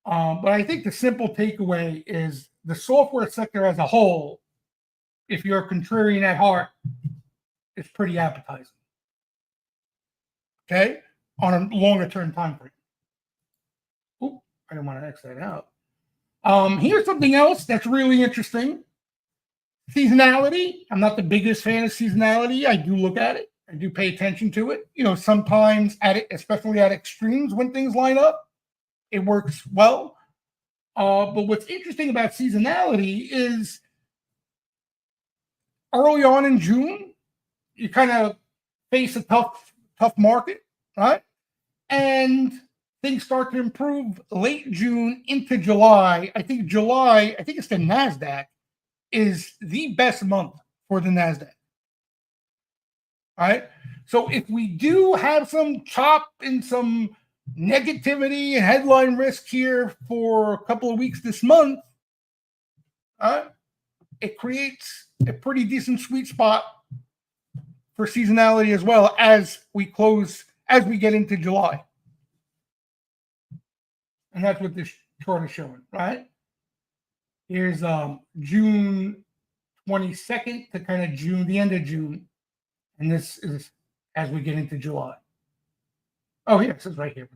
But I think the simple takeaway is the software sector as a whole, if you're a contrarian at heart, is pretty appetizing. Okay? On a longer term time frame. Oop, I don't want to X that out. Here's something else that's really interesting. Seasonality. I'm not the biggest fan of seasonality. I do look at it. I do pay attention to it. Sometimes especially at extremes when things line up, it works well. But what's interesting about seasonality is early on in June, you kind of face a tough market, right? And things start to improve late June into July. I think it's the NASDAQ, is the best month for the NASDAQ. All right. So if we do have some chop and some negativity and headline risk here for a couple of weeks this month, it creates a pretty decent sweet spot for seasonality as well as we get into July. And that's what this chart is showing, right? Here's June 22nd to kind of the end of June. And this is as we get into July. Oh, yeah, it says right here.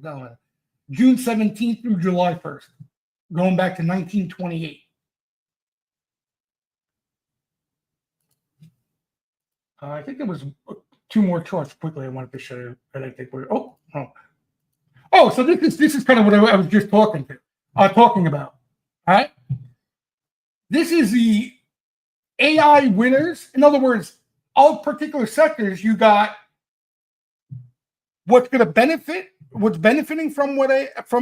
June 17th through July 1st, going back to 1928. I think there was two more charts quickly I wanted to show you that I think were. So this is kind of what I was just talking about. All right. This is the AI winners. In other words, all particular sectors, you got what's benefiting from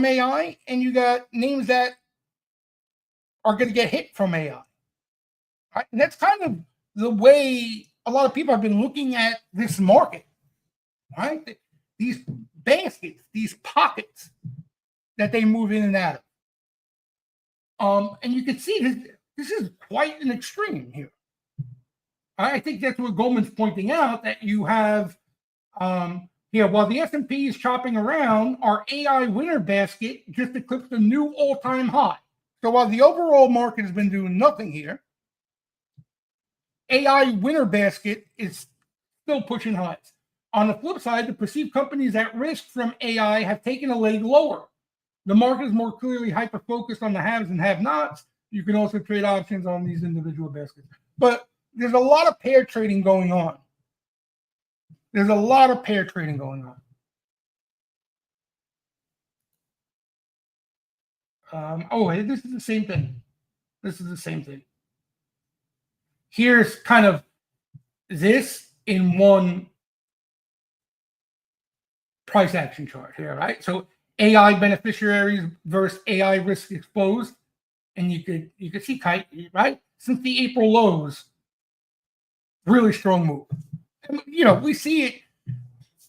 AI, and you got names that are going to get hit from AI. Right? And that's kind of the way a lot of people have been looking at this market, right? These baskets, these pockets that they move in and out of. And you can see this is quite an extreme here. I think that's what Goldman's pointing out, that you have, while the S&P is chopping around, our AI winner basket just eclipsed a new all-time high. So while the overall market has been doing nothing here, AI winner basket is still pushing highs. On the flip side, the perceived companies at risk from AI have taken a leg lower. The market is more clearly hyper-focused on the haves and have-nots. You can also trade options on these individual baskets. But there's a lot of pair trading going on. This is the same thing. Here's kind of this in one price action chart here, right? So AI beneficiaries versus AI risk exposed. And you could see, right? Since the April lows, really strong move. And, we see it.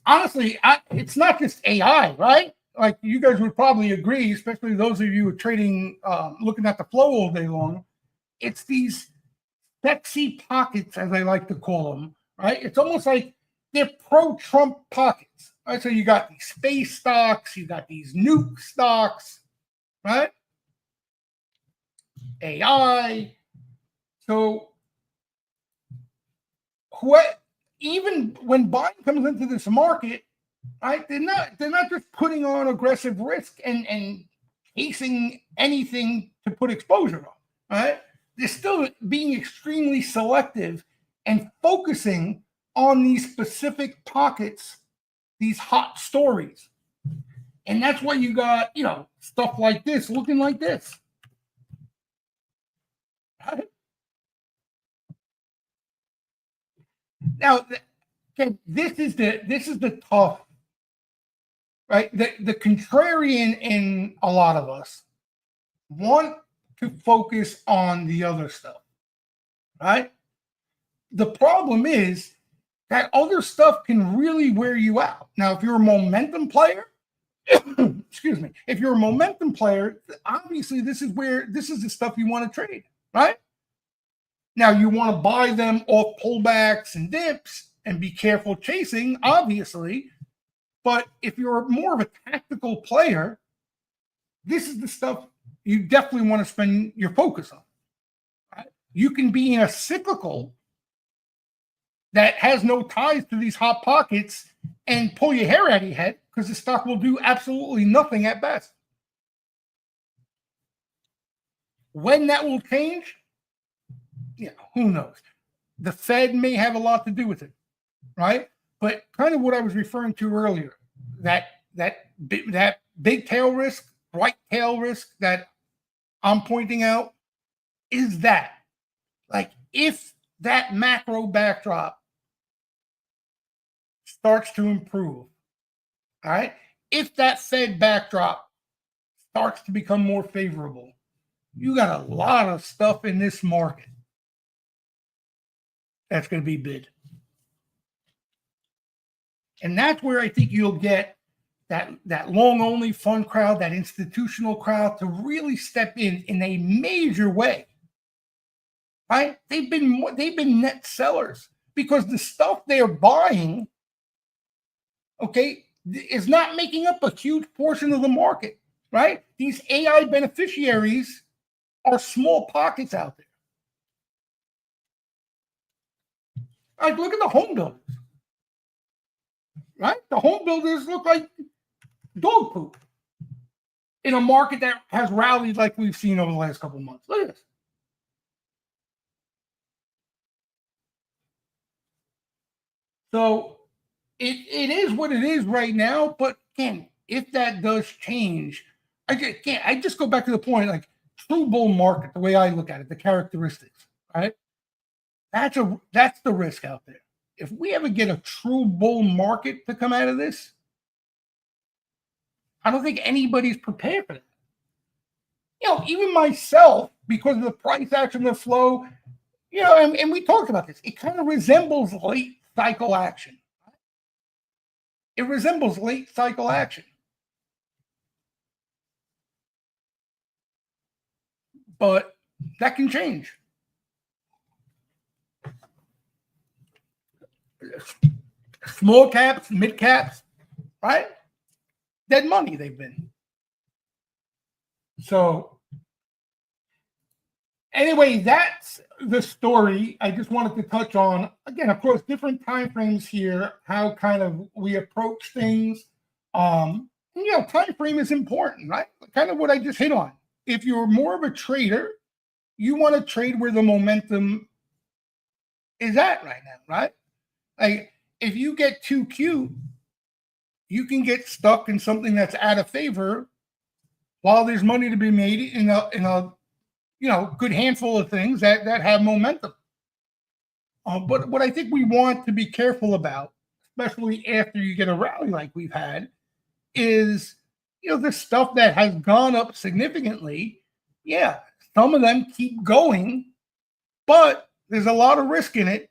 Honestly, it's not just AI, right? Like you guys would probably agree, especially those of you who are trading, looking at the flow all day long. It's these sexy pockets, as I like to call them, right? It's almost like they're pro-Trump pockets, right? So you got these space stocks, you got these nuke stocks, right? AI. So even when buying comes into this market, right? They're not just putting on aggressive risk and chasing anything to put exposure on, right? They're still being extremely selective and focusing on these specific pockets, these hot stories. And that's why you got, stuff like this looking like this. Right? Now, okay, this is the tough, right? The contrarian in a lot of us want to focus on the other stuff, right? The problem is that other stuff can really wear you out. Now, if you're a momentum player, excuse me, if you're a momentum player, obviously this is the stuff you want to trade, right? Now, you want to buy them off pullbacks and dips and be careful chasing, obviously. But if you're more of a tactical player, this is the stuff you definitely want to spend your focus on. Right? You can be in a cyclical that has no ties to these hot pockets and pull your hair out of your head because the stock will do absolutely nothing at best. When that will change, who knows? The Fed may have a lot to do with it, right? But kind of what I was referring to earlier, that big tail risk, white tail risk that I'm pointing out is that, like, if that macro backdrop starts to improve, all right, if that Fed backdrop starts to become more favorable, you got a lot of stuff in this market that's going to be bid. And that's where I think you'll get that long-only fund crowd, that institutional crowd to really step in a major way. Right? They've been net sellers because the stuff they're buying, okay, is not making up a huge portion of the market, right? These AI beneficiaries are small pockets out there. Like, look at the home builders, right? The home builders look like dog poop in a market that has rallied like we've seen over the last couple of months. Look at this. So it is what it is right now. But again, if that does change, I just go back to the point, like, true bull market, the way I look at it, the characteristics, right? That's the risk out there. If we ever get a true bull market to come out of this, I don't think anybody's prepared for that. Even myself, because of the price action, the flow, and we talked about this, it kind of resembles late cycle action. It resembles late cycle action. But that can change. Small caps, mid caps, right? Dead money they've been. So anyway, that's the story I just wanted to touch on. Again, of course, different time frames here, how kind of we approach things. Time frame is important, right? Kind of what I just hit on. If you're more of a trader, you want to trade where the momentum is at right now, right? Like, if you get too cute, you can get stuck in something that's out of favor while there's money to be made in a good handful of things that have momentum. But what I think we want to be careful about, especially after you get a rally like we've had, is the stuff that has gone up significantly. Yeah, some of them keep going, but there's a lot of risk in it.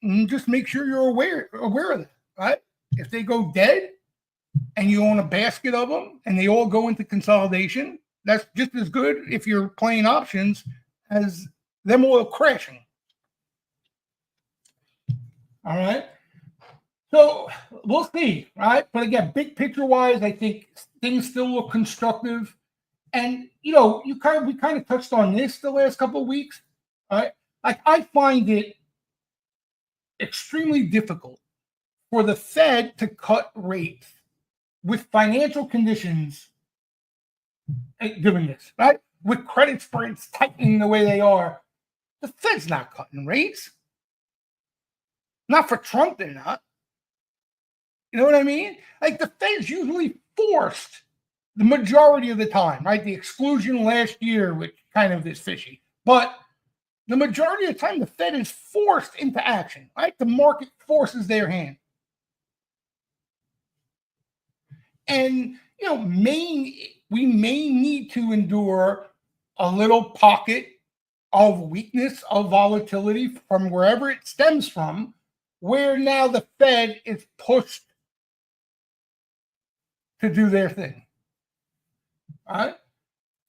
And just make sure you're aware of that, right? If they go dead and you own a basket of them and they all go into consolidation, that's just as good if you're playing options as them all crashing. All right. So we'll see, right? But again, big picture wise, I think things still look constructive. And we kind of touched on this the last couple of weeks, right? Like, I find it extremely difficult for the Fed to cut rates with financial conditions doing this, right? With credit spreads tightening the way they are, the Fed's not cutting rates. Not for Trump, they're not. You know what I mean? Like, the Fed's usually forced the majority of the time, right? The exclusion last year, which kind of is fishy, but the majority of the time, the Fed is forced into action, right? The market forces their hand. And, we may need to endure a little pocket of weakness, of volatility from wherever it stems from, where now the Fed is pushed to do their thing. All right.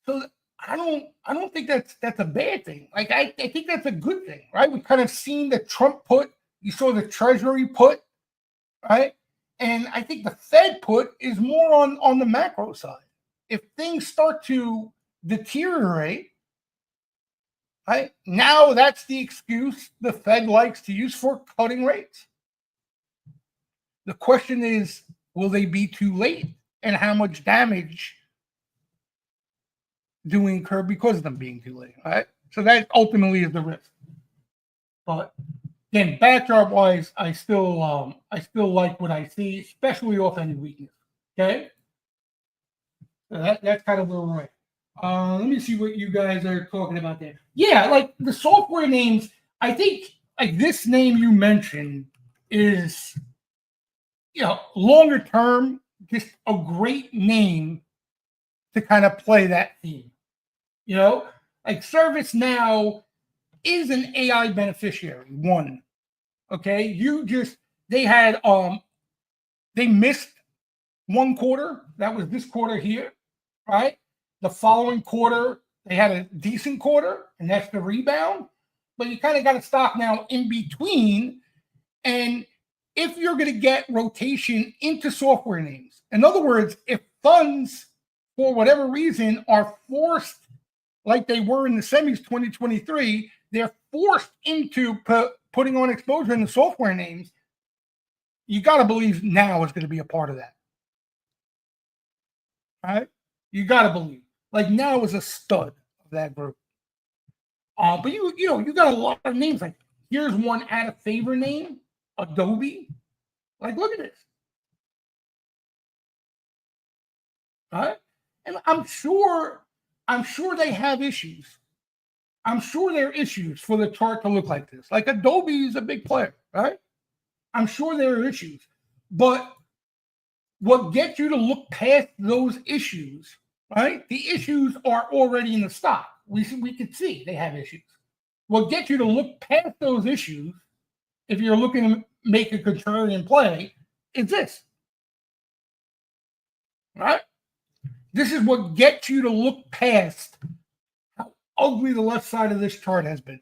So I don't think that's a bad thing. Like I think that's a good thing, right? We kind of seen the Trump put, you saw the Treasury put, right? And I think the Fed put is more on the macro side. If things start to deteriorate, right, now that's the excuse the Fed likes to use for cutting rates. The question is, will they be too late? And how much damage do we incur because of them being too late? Right? So that ultimately is the risk. But again, backdrop wise, I still like what I see, especially off any weakness. Okay, so that's kind of where we're at. Let me see what you guys are talking about there. Yeah, like the software names. I think like this name you mentioned is, longer term, just a great name to kind of play that theme. Like ServiceNow is an AI beneficiary. One, okay. They missed one quarter. That was this quarter here, right? The following quarter, they had a decent quarter, and that's the rebound. But you kind of got a stock now in between. And if you're going to get rotation into software names, in other words, if funds, for whatever reason, are forced, like they were in the semis 2023, they're forced into putting on exposure in the software names, you got to believe now is going to be a part of that. All right? You got to believe. Like now is a stud of that group. But you got a lot of names. Like here's one out of favor name, Adobe. Like look at this. All right? And I'm sure they have issues. I'm sure there are issues for the chart to look like this. Like Adobe is a big player, right? I'm sure there are issues. But what gets you to look past those issues, right? The issues are already in the stock. We can see they have issues. What gets you to look past those issues, if you're looking to make a contrarian play, is this. Right? This is what gets you to look past how ugly the left side of this chart has been.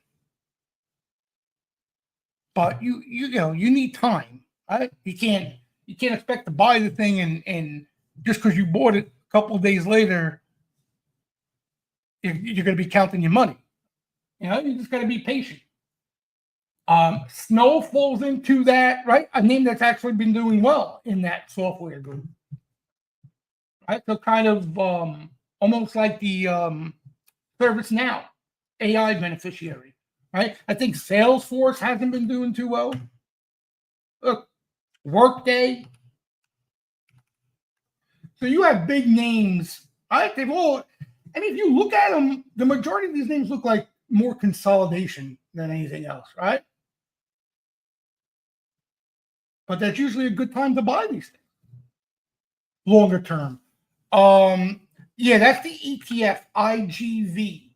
But you need time, right? You can't expect to buy the thing and just because you bought it a couple of days later, you're going to be counting your money. You just got to be patient. Snow falls into that, right? A name that's actually been doing well in that software group. Right, so kind of almost like the ServiceNow AI beneficiary, right? I think Salesforce hasn't been doing too well. Look, Workday. So you have big names, right? They've all. I mean, if you look at them, the majority of these names look like more consolidation than anything else, right? But that's usually a good time to buy these things. Longer term. Yeah, that's the ETF IGV.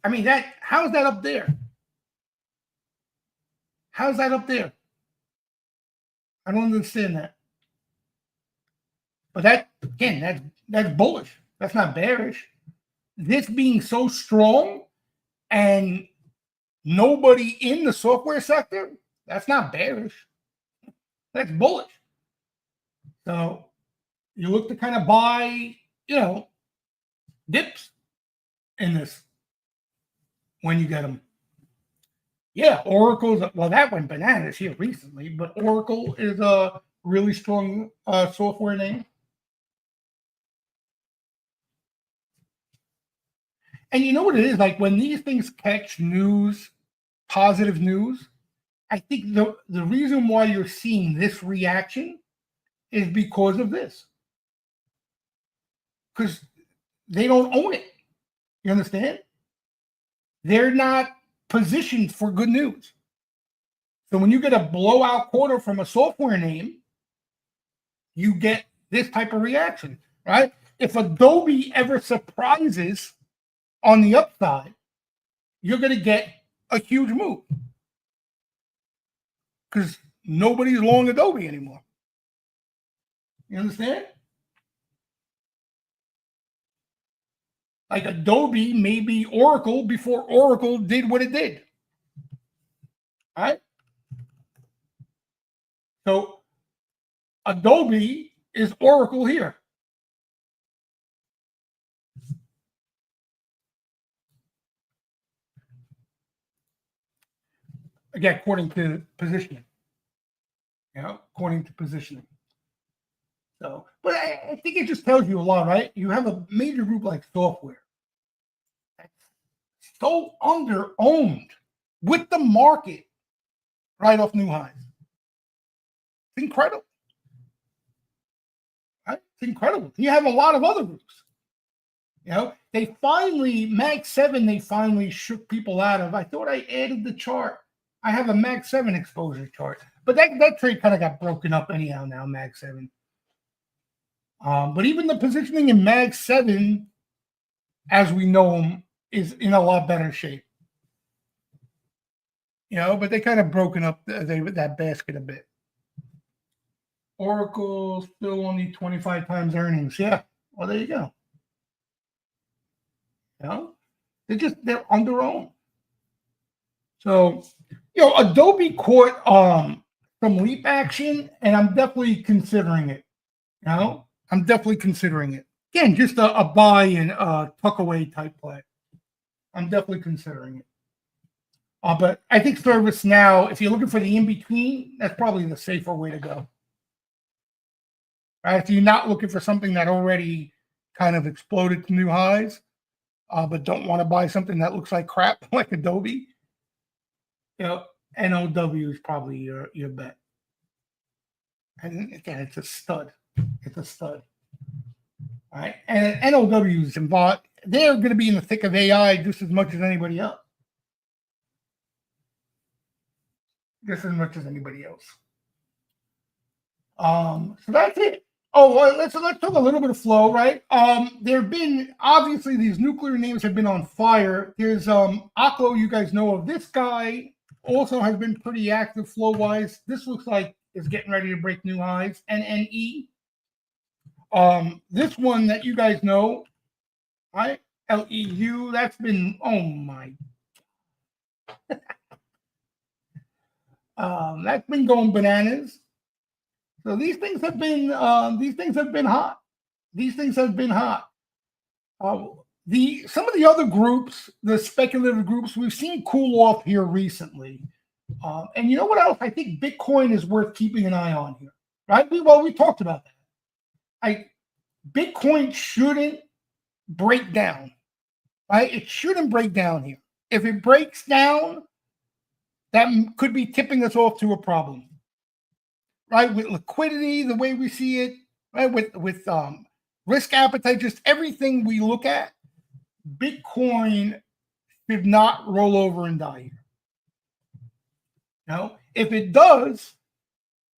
I mean, how's that up there? How's that up there? I don't understand that. But that's bullish. That's not bearish. This being so strong and nobody in the software sector, that's not bearish. That's bullish. So you look to kind of buy, dips in this when you get them. Yeah, Oracle's, well, that went bananas here recently, but Oracle is a really strong software name. And you know what it is? Like when these things catch news, positive news, I think the reason why you're seeing this reaction is because of this. Because they don't own it. You understand? They're not positioned for good news. So when you get a blowout quarter from a software name, you get this type of reaction, right? If Adobe ever surprises on the upside, you're going to get a huge move. because nobody's long Adobe anymore. You understand? Like Adobe may be Oracle before Oracle did what it did. All right? So Adobe is Oracle here. Again, according to positioning. According to positioning. So, but I think it just tells you a lot, right? You have a major group like software that's so under-owned with the market right off new highs. It's incredible. Right? It's incredible. You have a lot of other groups. They finally, Mag 7, they finally shook people out of. I thought I added the chart. I have a Mag 7 exposure chart. But that trade kind of got broken up anyhow now, Mag 7. But even the positioning in Mag 7, as we know them, is in a lot better shape. But they kind of broken up that basket a bit. Oracle still only 25 times earnings. Yeah. Well, there you go. They're under-owned. So, Adobe caught some leap action, and I'm definitely considering it. I'm definitely considering it. Again, just a buy and tuck away type play. I'm definitely considering it. But I think ServiceNow, if you're looking for the in-between, that's probably the safer way to go. Right? If you're not looking for something that already kind of exploded to new highs, but don't want to buy something that looks like crap, like Adobe, NOW is probably your bet. And again, it's a stud. It's a stud. All right. And NOWs involved, they're going to be in the thick of AI just as much as anybody else. Just as much as anybody else. So that's it. Oh, well, let's talk a little bit of flow, right? There have been, obviously, these nuclear names have been on fire. There's Aklo, you guys know of. This guy also has been pretty active flow-wise. This looks like is getting ready to break new highs. NNE. This one that you guys know, right? LEU, that's been, oh my. That's been going bananas. So these things have been hot. These things have been hot. Some of the other groups, the speculative groups, we've seen cool off here recently. And you know what else? I think Bitcoin is worth keeping an eye on here, right? We talked about that. Bitcoin shouldn't break down, right? It shouldn't break down here. If it breaks down, that could be tipping us off to a problem. Right, with liquidity, the way we see it, right, with risk appetite, just everything we look at, Bitcoin should not roll over and die here. If it does,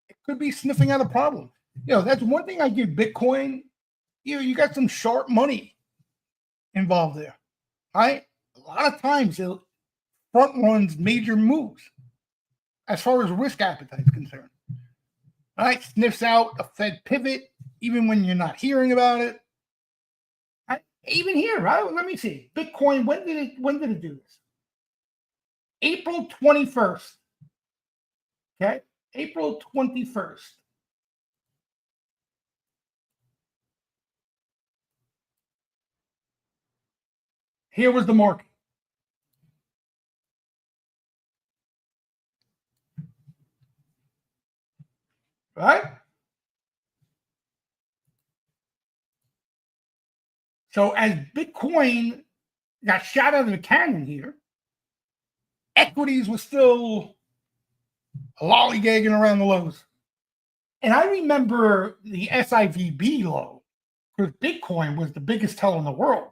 it could be sniffing out a problem. That's one thing I give Bitcoin. You got some sharp money involved there, right? A lot of times it front runs major moves as far as risk appetite is concerned. Right, sniffs out a Fed pivot, even when you're not hearing about it. Right? Even here, right? Let me see. Bitcoin, when did it do this? April 21st. Okay, April 21st. Here was the market. Right? So as Bitcoin got shot out of the cannon here, equities were still lollygagging around the lows. And I remember the SIVB low, because Bitcoin was the biggest tell in the world.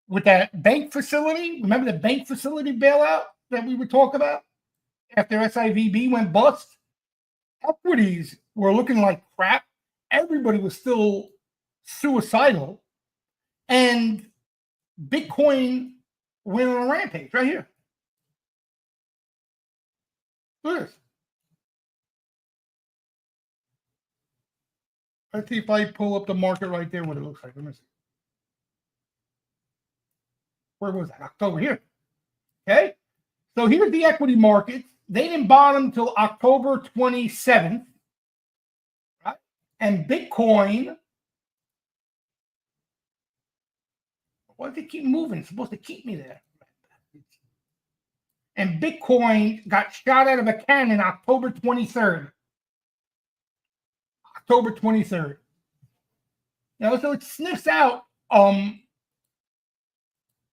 With that bank facility, remember the bank facility bailout that we would talk about after SIVB went bust? Equities were looking like crap. Everybody was still suicidal. And Bitcoin went on a rampage right here. Look at this. Let's see if I pull up the market right there, what it looks like. Let me see. Where was that? October here. Okay. So here's the equity markets. They didn't bottom until October 27th. Right? And Bitcoin, why does it keep moving? It's supposed to keep me there. And Bitcoin got shot out of a cannon October 23rd. October 23rd. Now, so it sniffs out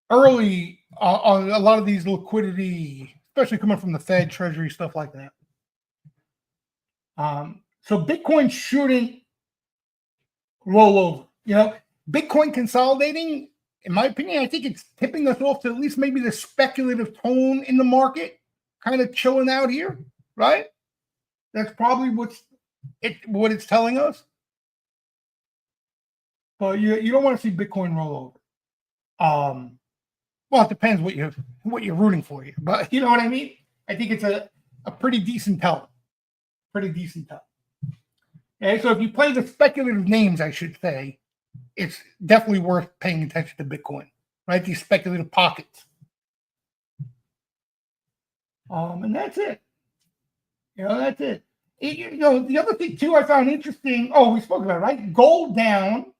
early on a lot of these liquidity, especially coming from the Fed, Treasury, stuff like that. So Bitcoin shouldn't roll over. You know, Bitcoin consolidating, in my opinion, I think it's tipping us off to at least maybe the speculative tone in the market, kind of chilling out here, right? That's probably what it's telling us. But you don't want to see Bitcoin roll over. Well, it depends what you're rooting for here, but you know what I mean. I think it's a pretty decent tell. Pretty decent tell. Okay, so if you play the speculative names, I should say, it's definitely worth paying attention to Bitcoin, right? These speculative pockets. And that's it. You know, that's it. You know, the other thing too I found interesting. Oh, we spoke about it, right? Gold down.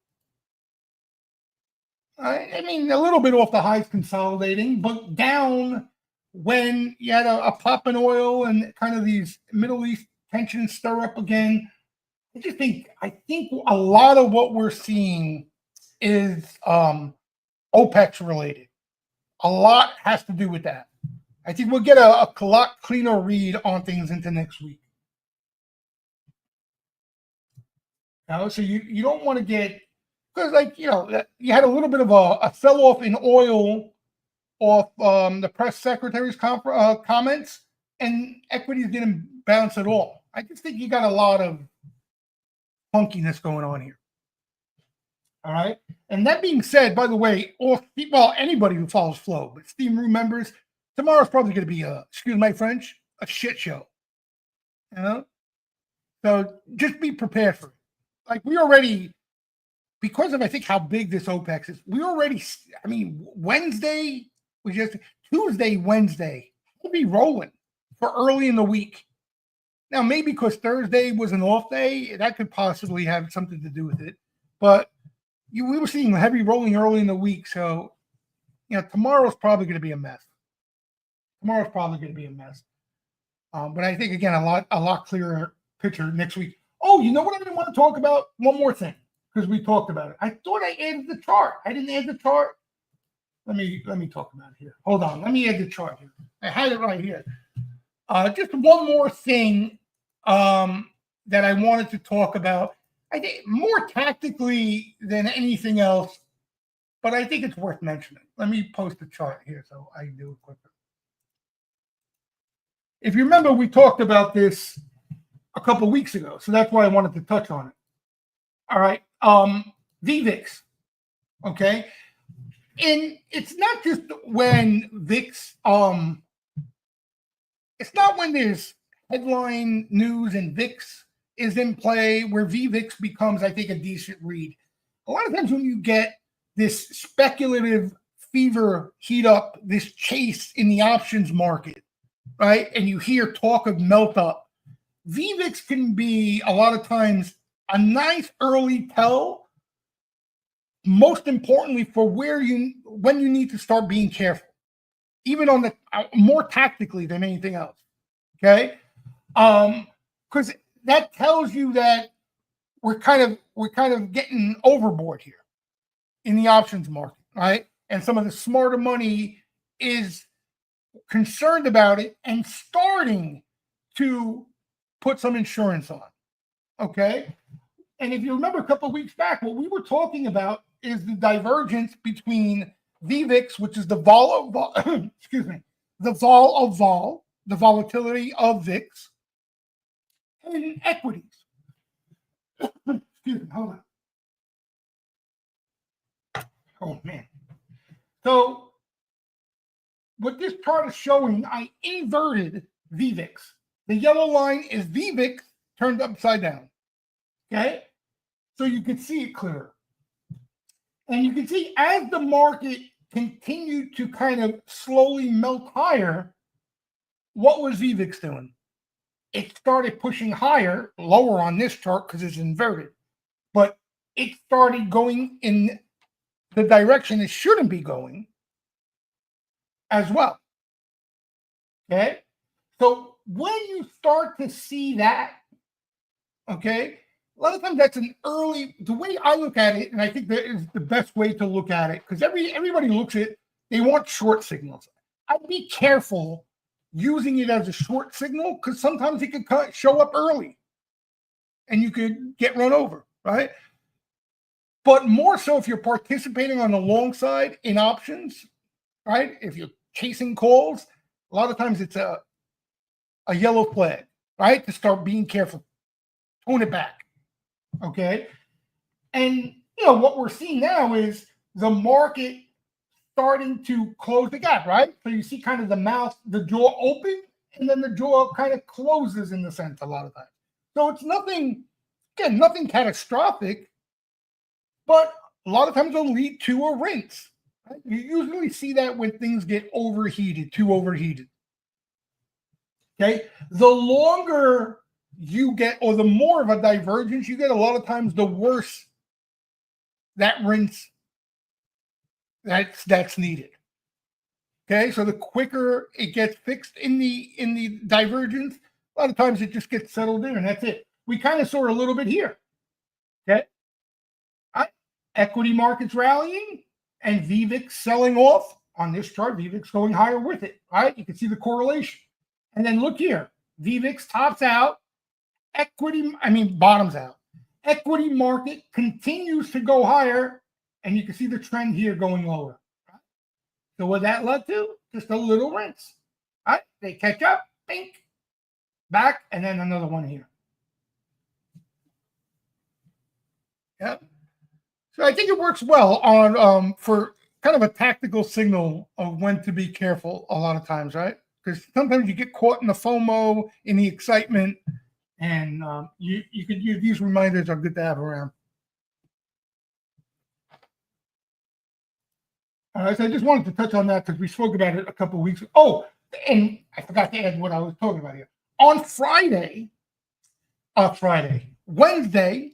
I mean, a little bit off the highs consolidating, but down when you had a pop in oil and kind of these Middle East tensions stir up again. I think a lot of what we're seeing is OPEC related. A lot has to do with that. I think we'll get a lot cleaner read on things into next week. Now, so you don't want to get, because like, you know, you had a little bit of a sell-off in oil off the press secretary's comments, and equities didn't bounce at all. I just think you got a lot of funkiness going on here. All right. And that being said, by the way, anybody who follows Flow, but STEAMROOM members, tomorrow's probably going to be excuse my French, a shit show. You know? So just be prepared for it. Like we already, because of I think how big this OPEC is, Wednesday was just Tuesday, Wednesday, we'll be rolling for early in the week. Now, maybe because Thursday was an off day, that could possibly have something to do with it. But we were seeing heavy rolling early in the week. So, you know, tomorrow's probably going to be a mess. But I think, again, a lot clearer picture next week. Oh, you know what I didn't want to talk about? One more thing, because we talked about it. I thought I added the chart. I didn't add the chart. Let me talk about it here. Hold on. Let me add the chart here. I had it right here. Just one more thing that I wanted to talk about. I think more tactically than anything else, but I think it's worth mentioning. Let me post the chart here so I can do it quicker. If you remember, we talked about this a couple of weeks ago, so that's why I wanted to touch on it. All right. VVIX. Okay. And it's not just when VIX, it's not when there's headline news and VIX is in play where VVIX becomes, I think, a decent read. A lot of times when you get this speculative fever heat up, this chase in the options market, right? And you hear talk of melt up, VVIX can be a lot of times a nice early tell. Most importantly, for when you need to start being careful, even on the more tactically than anything else. Okay, because that tells you that we're kind of getting overboard here in the options market, right? And some of the smarter money is concerned about it and starting to put some insurance on. Okay, and if you remember a couple of weeks back, what we were talking about is the divergence between VVIX, which is the the volatility of VIX, and equities. Excuse me, hold on. Oh man. So what this chart is showing, I inverted VVIX. The yellow line is VVIX turned upside down. Okay. so you can see it clearer. And you can see as the market continued to kind of slowly melt higher, what was VVIX doing? It started pushing higher, lower on this chart because it's inverted, but it started going in the direction it shouldn't be going as well. Okay, so when you start to see that, okay, a lot of times that's an early, the way I look at it, and I think that is the best way to look at it, because everybody looks at it, they want short signals. I'd be careful using it as a short signal because sometimes it could show up early and you could get run over, right? But more so if you're participating on the long side in options, right? If you're chasing calls, a lot of times it's a yellow flag, right? To start being careful, tone it back. Okay. And, what we're seeing now is the market starting to close the gap, right? So you see kind of the jaw open, and then the jaw kind of closes in the sense a lot of times. So it's nothing catastrophic, but a lot of times it'll lead to a rinse. Right? You usually see that when things get too overheated. Okay. The longer you get, or the more of a divergence you get, a lot of times the worse that rinse that's needed. Okay, so the quicker it gets fixed in the divergence, a lot of times it just gets settled in, and that's it. We kind of saw a little bit here. Okay, equity markets rallying and VVIX selling off on this chart. VVIX going higher with it. Right, you can see the correlation, and then look here. VVIX tops out. Bottoms out. Equity market continues to go higher, and you can see the trend here going lower. So what that led to? Just a little rinse. All right, they catch up, bink, back, and then another one here. Yep. So I think it works well on for kind of a tactical signal of when to be careful a lot of times, right? Because sometimes you get caught in the FOMO, in the excitement. And you could use these reminders are good to have around. All right, so I just wanted to touch on that because we spoke about it a couple of weeks ago. Oh, and I forgot to add what I was talking about here. On Wednesday,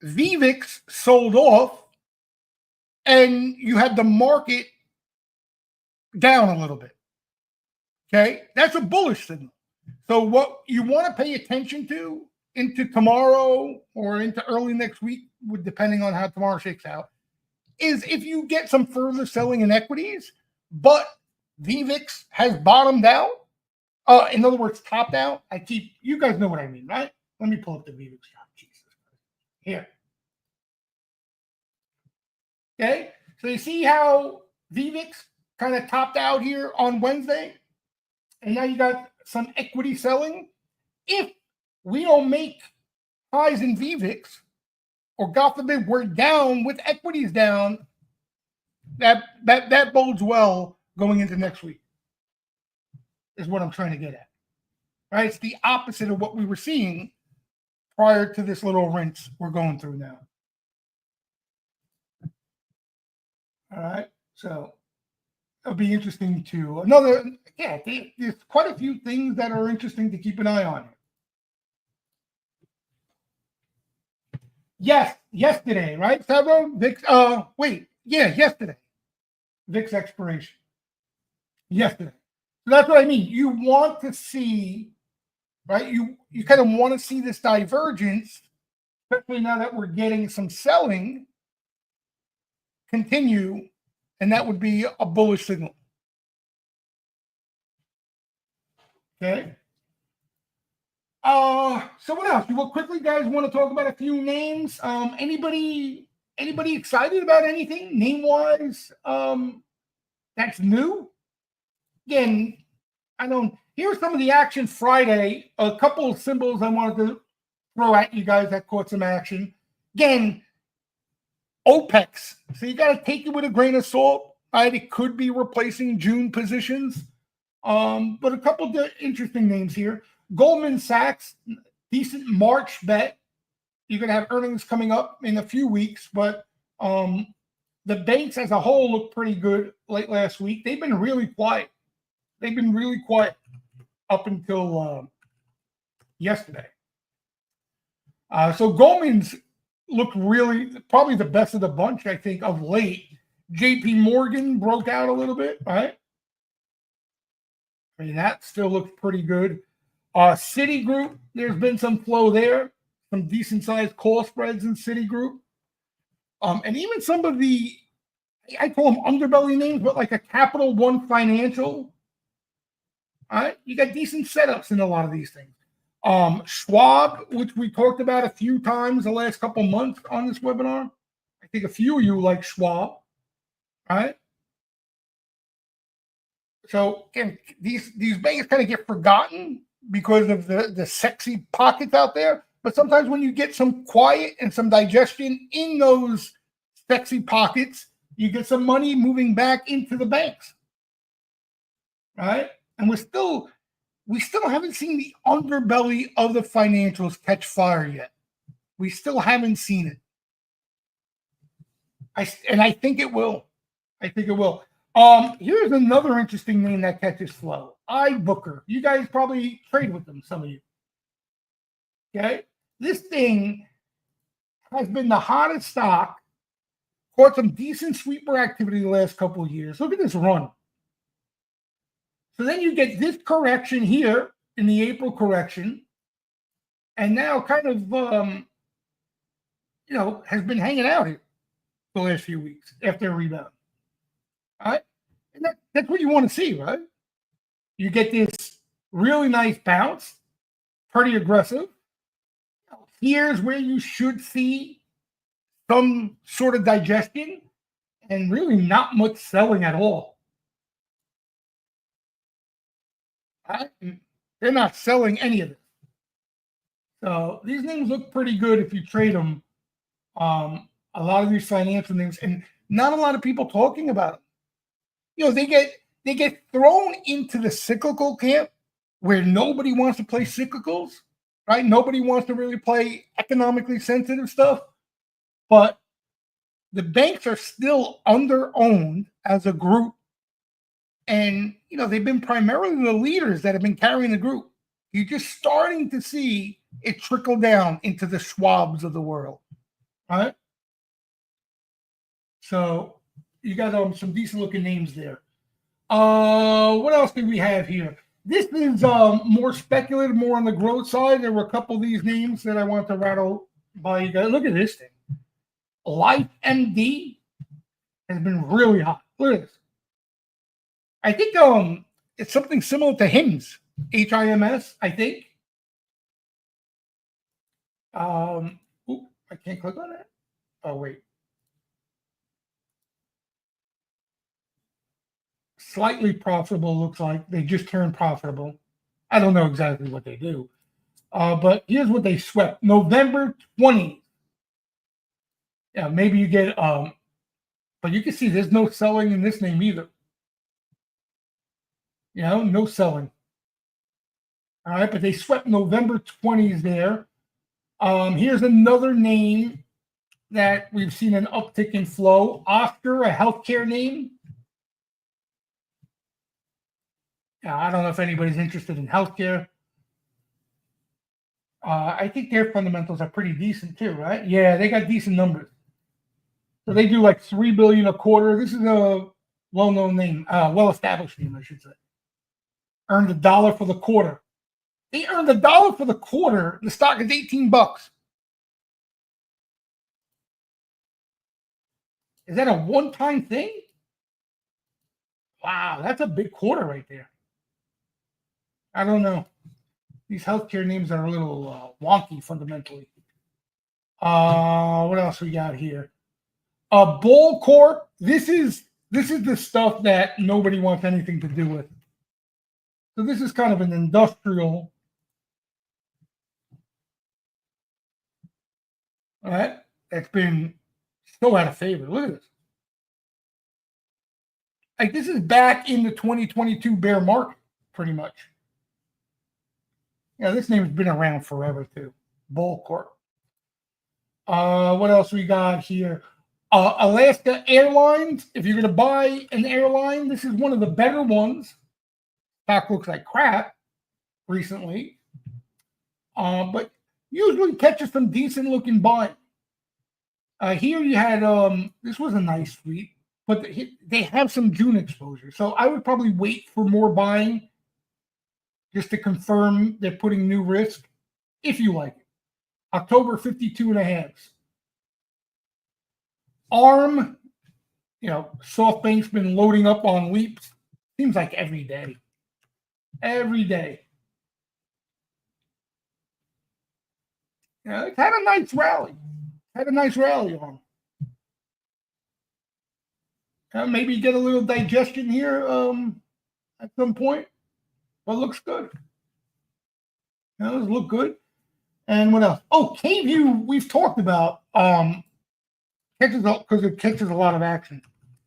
VVIX sold off, and you had the market down a little bit. Okay, that's a bullish signal. So what you want to pay attention to into tomorrow or into early next week, depending on how tomorrow shakes out, is if you get some further selling in equities, but VVIX has bottomed out. In other words, topped out. You guys know what I mean, right? Let me pull up the VVIX chart. Jesus Christ. Here. Okay, so you see how VVIX kind of topped out here on Wednesday, and now you got some equity selling. If we don't make highs in VVIX, or God forbid we're down with equities down, that bodes well going into next week, is what I'm trying to get at. Right? It's the opposite of what we were seeing prior to this little rinse we're going through now. All right, so it'll be interesting to there's quite a few things that are interesting to keep an eye on. Yes, yesterday, right? VIX, yesterday. VIX expiration. Yesterday. So that's what I mean. You want to see, right? You kind of want to see this divergence, especially now that we're getting some selling continue, and that would be a bullish signal. Okay. So what else? Well, quickly, guys, want to talk about a few names. Anybody excited about anything name-wise? That's new. Again, here's some of the action Friday. A couple of symbols I wanted to throw at you guys that caught some action. Again, OPEX. So you got to take it with a grain of salt. Right? It could be replacing June positions. But a couple of interesting names here. Goldman Sachs, decent March bet. you're going to have earnings coming up in a few weeks, but the banks as a whole look pretty good late last week. They've been really quiet. They've been really quiet up until yesterday. So Goldman's looked really probably the best of the bunch, I think, of late. JP Morgan broke out a little bit, right? I mean, that still looks pretty good. Citigroup, there's been some flow there, some decent sized call spreads in Citigroup. And even some of the, I call them underbelly names, but like a Capital One Financial. All right, you got decent setups in a lot of these things. Schwab, which we talked about a few times the last couple months on this webinar. I think a few of you like Schwab. All right. So again, these banks kind of get forgotten because of the sexy pockets out there. But sometimes when you get some quiet and some digestion in those sexy pockets, you get some money moving back into the banks. All right. And we still haven't seen the underbelly of the financials catch fire yet. We still haven't seen it. I think it will. I think it will. Here's another interesting name that catches flow. iBooker. You guys probably trade with them, some of you. Okay? This thing has been the hottest stock, caught some decent sweeper activity the last couple of years. Look at this run. So then you get this correction here in the April correction, and now kind of, has been hanging out here the last few weeks after a rebound. All right? And that's what you want to see, right? You get this really nice bounce, pretty aggressive. Here's where you should see some sort of digestion and really not much selling at all. Right? They're not selling any of it. So these names look pretty good if you trade them. A lot of these financial names, and not a lot of people talking about them. They get thrown into the cyclical camp where nobody wants to play cyclicals, right? Nobody wants to really play economically sensitive stuff. But the banks are still under-owned as a group. And, they've been primarily the leaders that have been carrying the group. You're just starting to see it trickle down into the Schwabs of the world. All right? So you got some decent looking names there. What else do we have here? This is more speculative, more on the growth side. There were a couple of these names that I want to rattle by you guys. Look at this thing. LifeMD has been really hot. Look at this. I think it's something similar to HIMS, HIMS, I think. I can't click on that. Oh, wait. Slightly profitable, looks like. They just turned profitable. I don't know exactly what they do. But here's what they swept. November 20th. Yeah, maybe you get, but you can see there's no selling in this name either. No selling. All right, but they swept November 20s there. Here's another name that we've seen an uptick in flow. Oscar, a healthcare name. I don't know if anybody's interested in healthcare. I think their fundamentals are pretty decent too, right? Yeah, they got decent numbers. So they do like $3 billion a quarter. This is a well-known name, well-established name, I should say. Earned $1 for the quarter. They earned $1 for the quarter. The stock is $18. Is that a one-time thing? Wow, that's a big quarter right there. I don't know. These healthcare names are a little wonky fundamentally. What else we got here? Bull Corp. This is the stuff that nobody wants anything to do with. So this is kind of an industrial. All right, that's been so out of favor. Look at this. Like this is back in the 2022 bear market, pretty much. This name's been around forever too. Bull Corp. What else we got here? Alaska Airlines. If you're going to buy an airline, this is one of the better ones. Stock looks like crap recently, but usually catches some decent looking buying. Here you had this was a nice tweet, but they have some June exposure, so I would probably wait for more buying just to confirm they're putting new risk if you like it. October 52.5. ARM, SoftBank's been loading up on leaps. Seems like every day. Every day. It's had a nice rally. On. Maybe get a little digestion here at some point, but looks good. Those look good. And what else? Oh, K-View, we've talked about catches up because it catches a lot of action.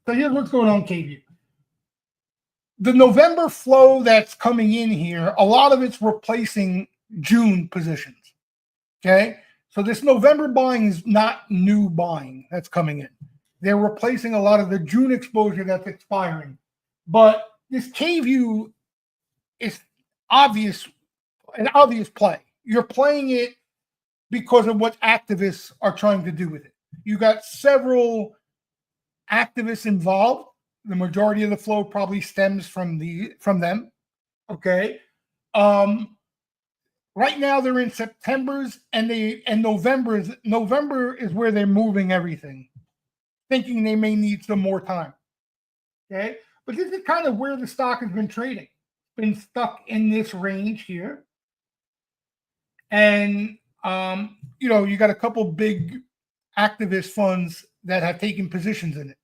So here's what's going on, K-View. The November flow that's coming in here, a lot of it's replacing June positions. Okay, so this November buying is not new buying that's coming in. They're replacing a lot of the June exposure that's expiring. But this K-View is an obvious play. You're playing it because of what activists are trying to do with it. You got several activists involved. The majority of the flow probably stems from them. Okay. Right now they're in September's and November's. November is where they're moving everything, thinking they may need some more time. Okay. But this is kind of where the stock has been trading. It's been stuck in this range here. And you got a couple big activist funds that have taken positions in it.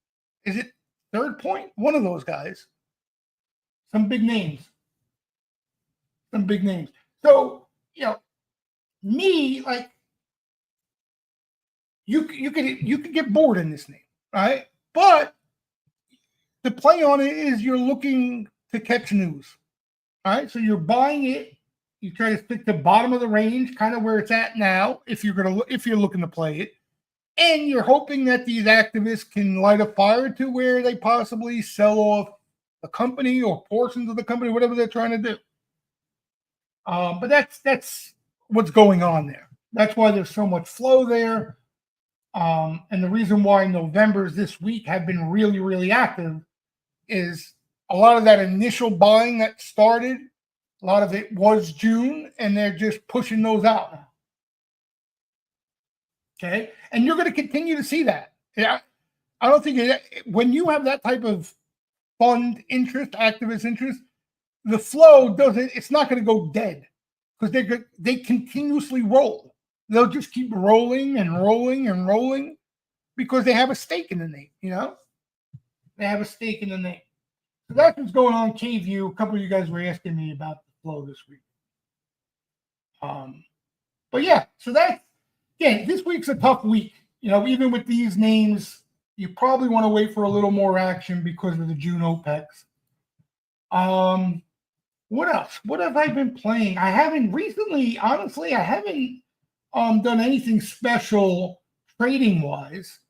Is it Third Point? One of those guys. Some big names. So, me, like, you could get bored in this name, right? But the play on it is you're looking to catch news. All right. So you're buying it. You try to stick to the bottom of the range, kind of where it's at now, if you're looking to play it. And you're hoping that these activists can light a fire to where they possibly sell off a company or portions of the company, whatever they're trying to do. But that's what's going on there. That's why there's so much flow there. And the reason why November's this week have been really, really active is a lot of that initial buying that started, a lot of it was June, and they're just pushing those out now. Okay. And you're going to continue to see that. Yeah. I don't think when you have that type of fund interest, activist interest, the flow it's not going to go dead because they continuously roll. They'll just keep rolling and rolling and rolling because they have a stake in the name, They have a stake in the name. So that's what's going on, K-View. A couple of you guys were asking me about the flow this week. But yeah, so this week's a tough week. Even with these names, you probably want to wait for a little more action because of the June OPEX. What else? What have I been playing? I haven't recently, honestly, I haven't done anything special trading wise.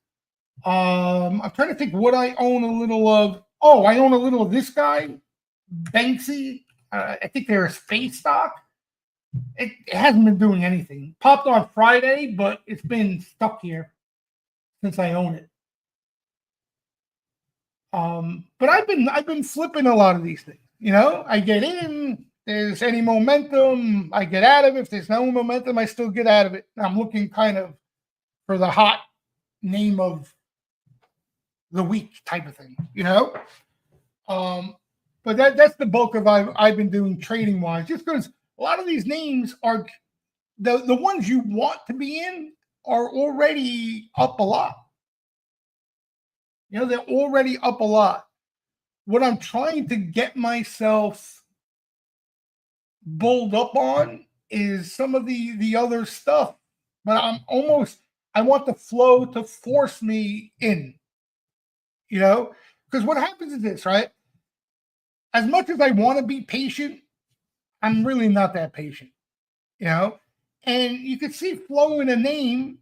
I'm trying to think what I own a little of. Oh, I own a little of this guy, Banksy. I think they're a space stock. It hasn't been doing anything. Popped on Friday, but it's been stuck here since I own it. But I've been flipping a lot of these things. I get in. There's any momentum, I get out of it. If there's no momentum, I still get out of it. I'm looking kind of for the hot name of the week type of thing, But that's the bulk of I've been doing trading wise, just because a lot of these names are the ones you want to be in are already up a lot. They're already up a lot. What I'm trying to get myself bulled up on is some of the other stuff, but I want the flow to force me in, because what happens is this, right? As much as I want to be patient, I'm really not that patient, and you can see flow in a name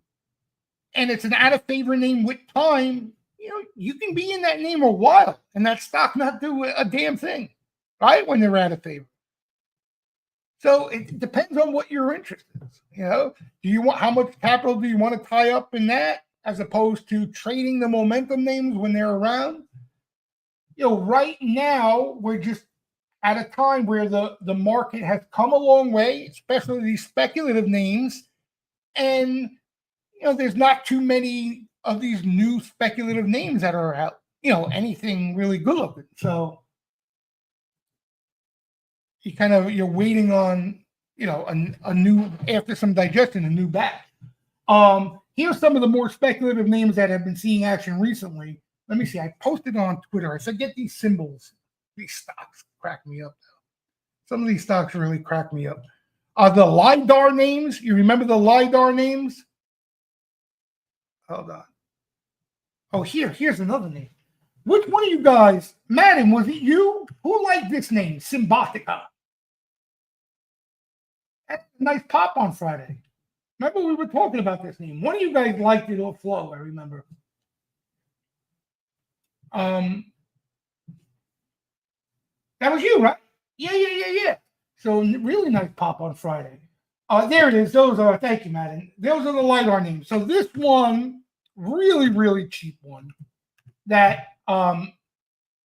and it's an out of favor name with time, you can be in that name a while and that stock not do a damn thing, right? When they're out of favor. So it depends on what your interest is. Do you want, how much capital do you want to tie up in that as opposed to trading the momentum names when they're around? Right now we're just at a time where the market has come a long way, especially these speculative names, and there's not too many of these new speculative names that are out, anything really good looking. So you're waiting on, a new, after some digestion, a new batch. Here's some of the more speculative names that have been seeing action recently. Let me see. I posted on Twitter. I said, get these symbols. These stocks crack me up. Some of these stocks really crack me up. The LIDAR names. You remember the LIDAR names? Hold on. Oh, here's another name. Which one of you guys, Madden, was it you? Who liked this name, Symbotica? That's a nice pop on Friday. Remember we were talking about this name. One of you guys liked it or flow, I remember. That was you, right? Yeah. So really nice pop on Friday. There it is. Those are, thank you, Madden. Those are the LIDAR names. So this one, really, really cheap one that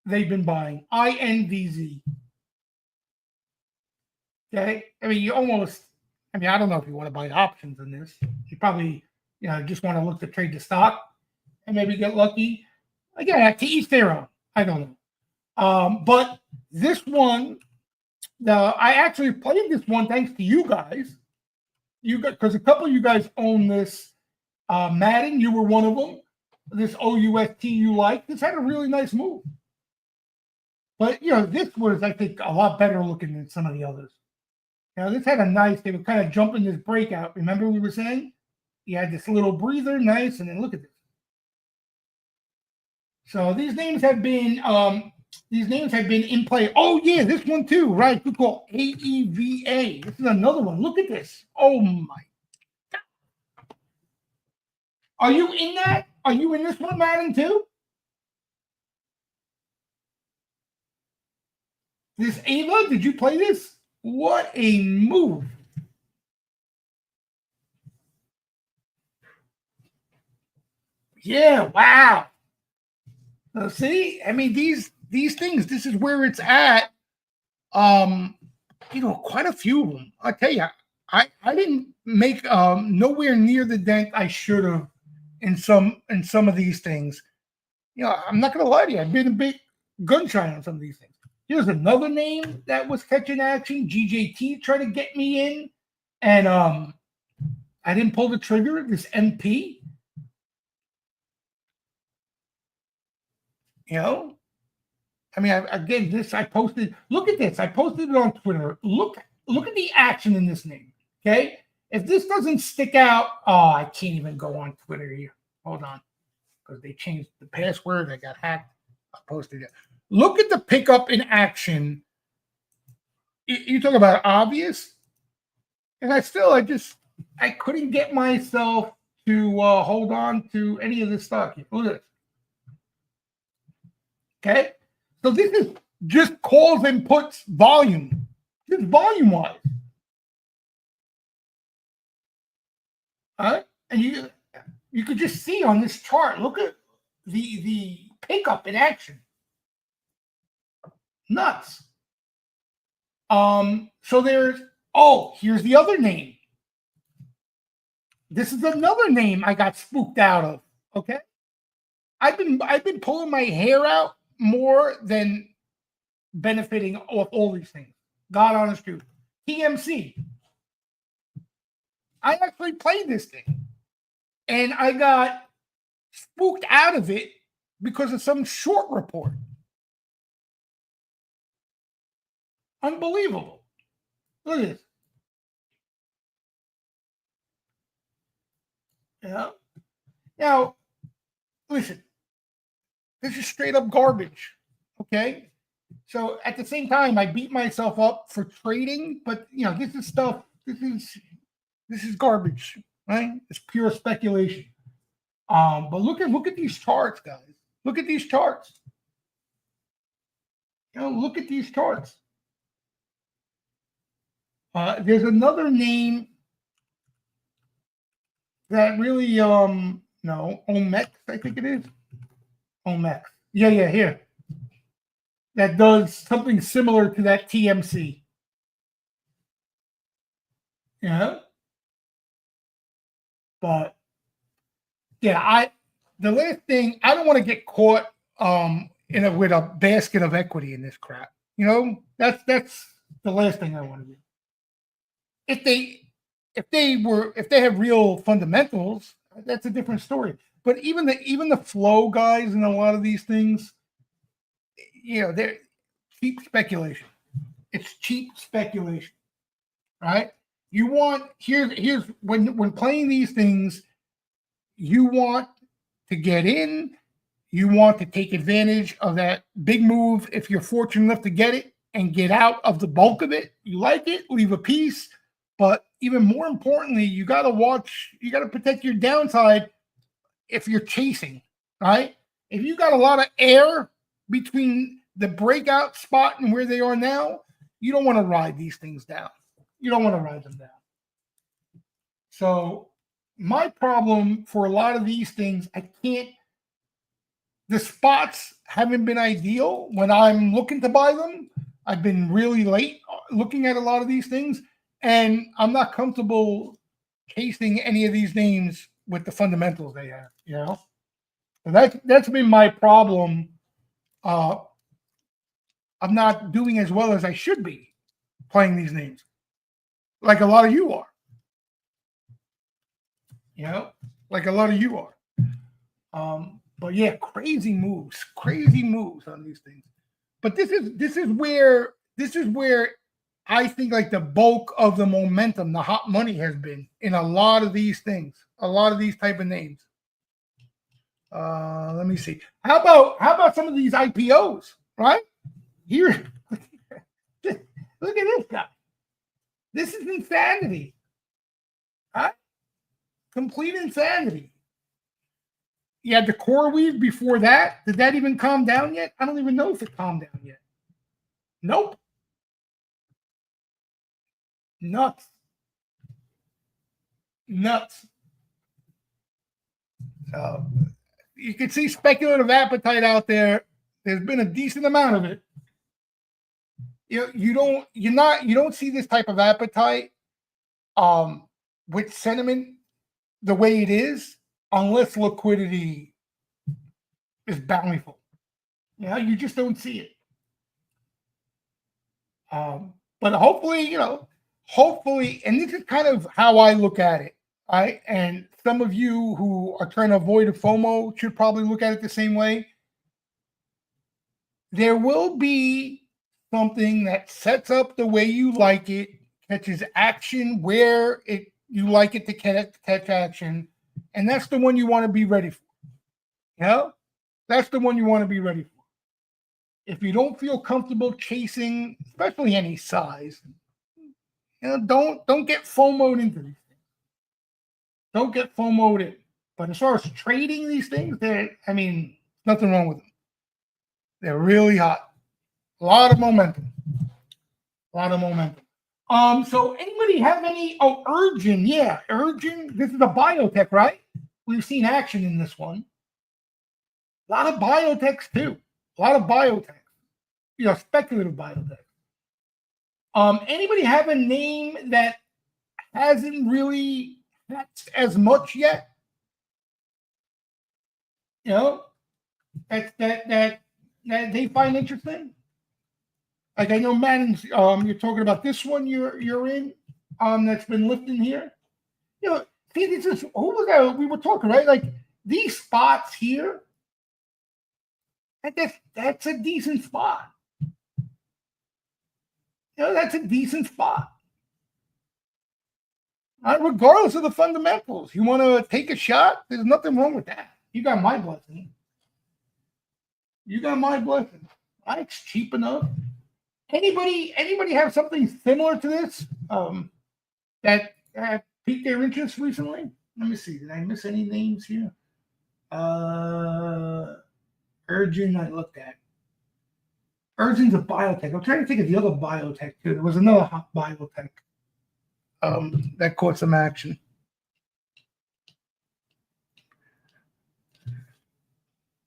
they've been buying, INVZ. Okay. I mean, I don't know if you want to buy options in this. You probably, just want to look to trade the stock and maybe get lucky. Again, to each their own. I don't know. But this one, I actually played this one thanks to you guys. Because a couple of you guys own this Madden. You were one of them. This OUST you like. This had a really nice move. But, this was, I think, a lot better looking than some of the others. This had a nice, they were kind of jumping this breakout. Remember we were saying? You had this little breather, nice, and then look at this. So these names have been in play. Oh yeah, this one too, right? We call AEVA. This is another one. Look at this. Oh my God. Are you in that? Are you in this one, Madden, too? This Ava, did you play this? What a move. Yeah, wow. See, I mean, these things, this is where it's at. Quite a few of them. I tell you, I didn't make nowhere near the dent I should have in some of these things. I'm not gonna lie to you, I've been a bit gun shy on some of these things. Here's another name that was catching action. GJT tried to get me in, and I didn't pull the trigger. This MP. I mean, again, this I posted. Look at this. I posted it on Twitter. Look at the action in this name. Okay, if this doesn't stick out, I can't even go on Twitter here. Hold on, because they changed the password. I got hacked. I posted it. Look at the pickup in action. You talk about obvious, and I couldn't get myself to hold on to any of this stock. Look at this. Okay, so this is just calls and puts volume, just volume wise. All right, and you could just see on this chart. Look at the pickup in action. Nuts. So here's the other name. This is another name I got spooked out of. Okay, I've been pulling my hair out more than benefiting off all these things. God honest truth. TMC. I actually played this thing, and I got spooked out of it because of some short report. Unbelievable. Look at this. Yeah. Now, listen, this is straight up garbage. Okay. So at the same time, I beat myself up for trading, but this is stuff, this is garbage, right? It's pure speculation. But look at these charts, guys. Look at these charts. Look at these charts. There's another name that really no, Omex, I think it is. Omex. Yeah, here. That does something similar to that TMC. Yeah. But yeah, the last thing, I don't want to get caught with a basket of equity in this crap. That's the last thing I want to do. If they have real fundamentals, that's a different story. But even the flow guys in a lot of these things, they're cheap speculation. It's cheap speculation, right? You want here's when playing these things, you want to get in, you want to take advantage of that big move if you're fortunate enough to get it and get out of the bulk of it. You like it, leave a piece. But even more importantly, you got to protect your downside if you're chasing, right? If you got a lot of air between the breakout spot and where they are now, you don't want to ride these things down. You don't want to ride them down. So my problem for a lot of these things, the spots haven't been ideal when I'm looking to buy them. I've been really late looking at a lot of these things. And I'm not comfortable chasing any of these names with the fundamentals they have, So that's been my problem. I'm not doing as well as I should be playing these names, like a lot of you are. Like a lot of you are. But yeah, crazy moves on these things. But this is where I think like the bulk of the momentum, the hot money has been in a lot of these things, a lot of these type of names. Let me see. How about some of these IPOs, right? Here, look at this guy. This is insanity. Right? Complete insanity. You had the CoreWeave before that. Did that even calm down yet? I don't even know if it calmed down yet. Nope. Nuts. You can see speculative appetite out there. There's been a decent amount of it. You don't see this type of appetite with sentiment the way it is unless liquidity is bountiful. You just don't see it. But hopefully, and this is kind of how I look at it. Right? And some of you who are trying to avoid a FOMO should probably look at it the same way. There will be something that sets up the way you like it, catches action where you like it to catch action, and that's the one you want to be ready for. That's the one you want to be ready for. If you don't feel comfortable chasing, especially any size, don't get FOMO'd into these things. Don't get FOMO'd in. But as far as trading these things, nothing wrong with them. They're really hot. A lot of momentum. So anybody have any? Oh, Urgin. Yeah, Urgin. This is a biotech, right? We've seen action in this one. A lot of biotechs too. Speculative biotech. Anybody have a name that hasn't really hatched as much yet? That they find interesting. Like I know, Madden's. You're talking about this one. You're in. That's been lifting here. See, this is who was that? We were talking, right? Like these spots here. That's a decent spot. That's a decent spot. Regardless of the fundamentals, you want to take a shot. There's nothing wrong with that. You got my blessing. It's cheap enough. Anybody have something similar to this that piqued their interest recently? Let me see. Did I miss any names here? Urgent, I looked at. Urgent's a biotech. I'm trying to think of the other biotech too. There was another hot biotech that caught some action.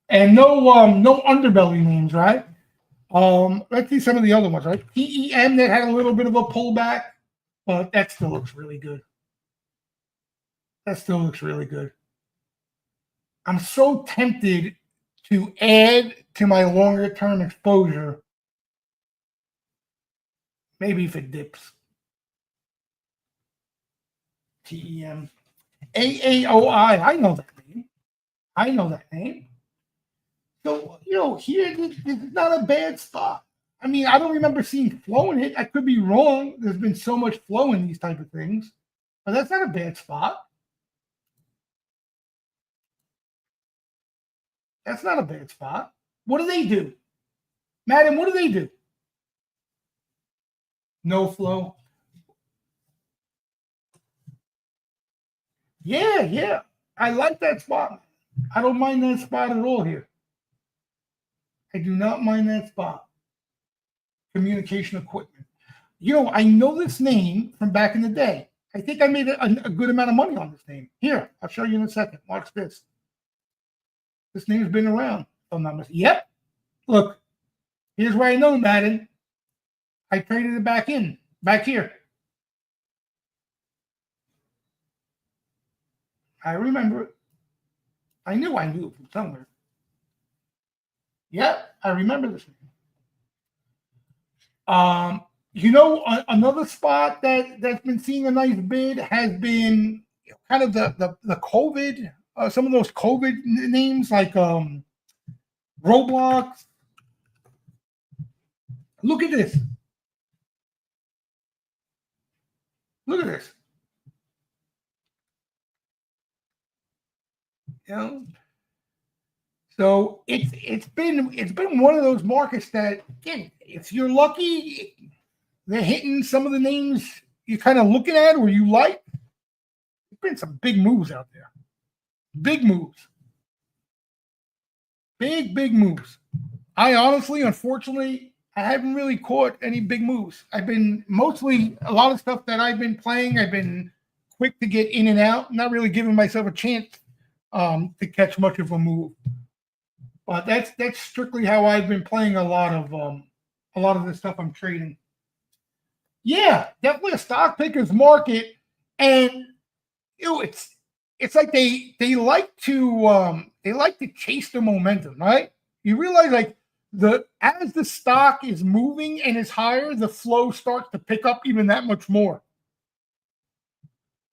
And no underbelly names, right? Let's see some of the other ones, right? PEM that had a little bit of a pullback, but that still looks really good. That still looks really good. I'm so tempted to add to my longer term exposure. Maybe if it dips. TEM. AAOI. I know that name. I know that name. So, here, this is not a bad spot. I mean, I don't remember seeing flow in it. I could be wrong. There's been so much flow in these type of things. But that's not a bad spot. That's not a bad spot. What do they do? Madden, what do they do? No flow. Yeah. I like that spot. I don't mind that spot at all here. I do not mind that spot. Communication equipment. I know this name from back in the day. I think I made a good amount of money on this name. Here, I'll show you in a second. Watch this. This name's been around. If I'm not mistaken. Yep. Look, here's where I know Madden. I traded it back here. I remember it. I knew it from somewhere. Yep, I remember this name. Another spot that's been seeing a nice bid has been kind of the COVID, some of those COVID names like Roblox. Look at this. Look at this. So it's been one of those markets that, again, if you're lucky, they're hitting some of the names you're kind of looking at or you like. There's been some big moves out there. Big moves. Big moves. I honestly, unfortunately, I haven't really caught any big moves. I've been mostly a lot of stuff that I've been playing. I've been quick to get in and out, not really giving myself a chance to catch much of a move. But that's strictly how I've been playing a lot of the stuff I'm trading. Yeah, definitely a stock picker's market, and it's like they like to chase the momentum, right? You realize like as the stock is moving and is higher, the flow starts to pick up even that much more.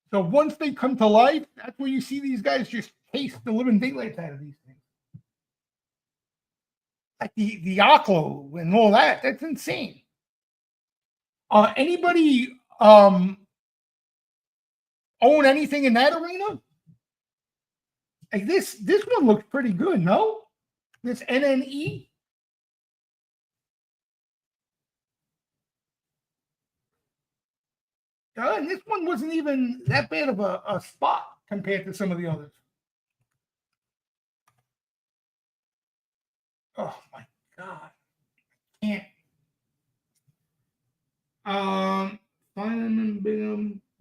So once they come to life, that's where you see these guys just chase the living daylights out of these things. Like the Oclo and all that. That's insane. Anybody own anything in that arena? Like this one looks pretty good, no? This NNE. And this one wasn't even that bad of a spot compared to some of the others. Oh my God. Can't. Find them and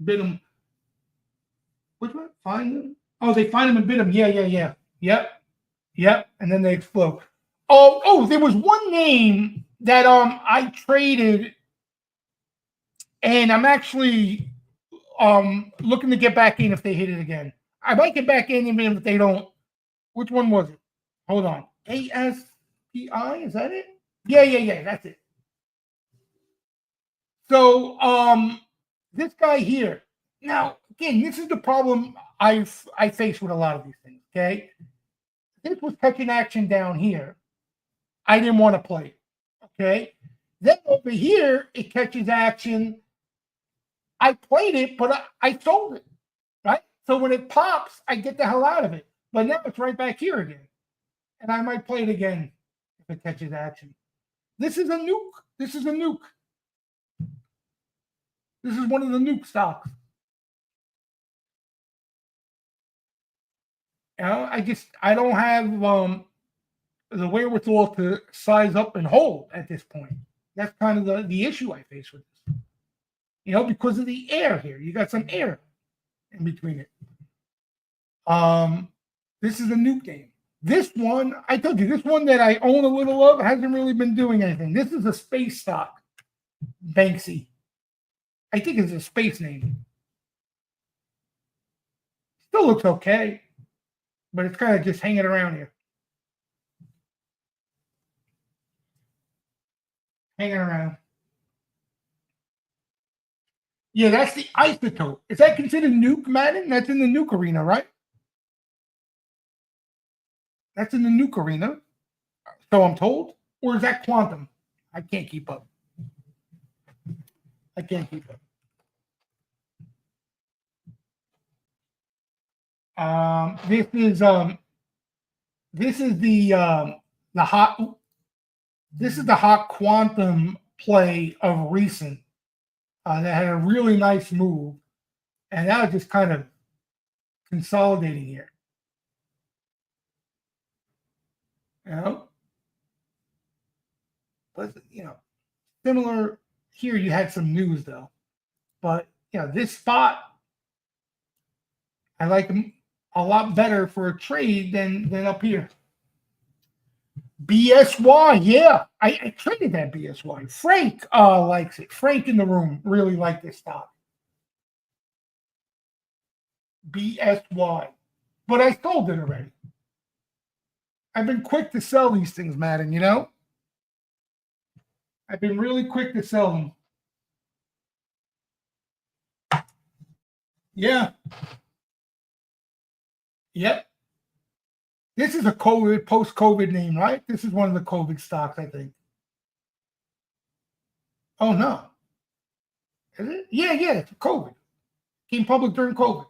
bid them. Which one? Find them? Oh, they find them and bid them. Yeah. Yep. And then they explode. Oh, there was one name that I traded, and I'm actually looking to get back in if they hit it again. I might get back in even if they don't. Which one was it? Hold on. ASPI, is that it? Yeah, that's it. So this guy here. Now, again, this is the problem I face with a lot of these things, okay? This was catching action down here. I didn't want to play, okay? Then over here, it catches action. I played it, but I sold it, right? So when it pops, I get the hell out of it. But now it's right back here again. And I might play it again if it catches action. This is a nuke. This is one of the nuke stocks. You know, I don't have the wherewithal to size up and hold at this point. That's kind of the issue I face with this. You know, because of the air here. You got some air in between it. This is a nuke game. This one, I told you, this one that I own a little of hasn't really been doing anything. This is a space stock, Banksy. I think it's a space name. Still looks okay, but it's kind of just hanging around here. Hanging around. Yeah, that's the isotope. Is that considered nuke, Madden? That's in the nuke arena, right? That's in the nuke arena. So I'm told. Or is that quantum? I can't keep up. I can't keep up. This is the hot quantum play of recent that had a really nice move, and that was just kind of consolidating here. You know, but similar here. You had some news though, but this spot I like them a lot better for a trade than up here. BSY, yeah. I traded that BSY. Frank likes it. Frank in the room really liked this stock. BSY. But I sold it already. I've been quick to sell these things, Madden, I've been really quick to sell them. Yeah. Yep. This is a post-COVID name, right? This is one of the COVID stocks, I think. Oh, no. Is it? Yeah, it's COVID. Came public during COVID.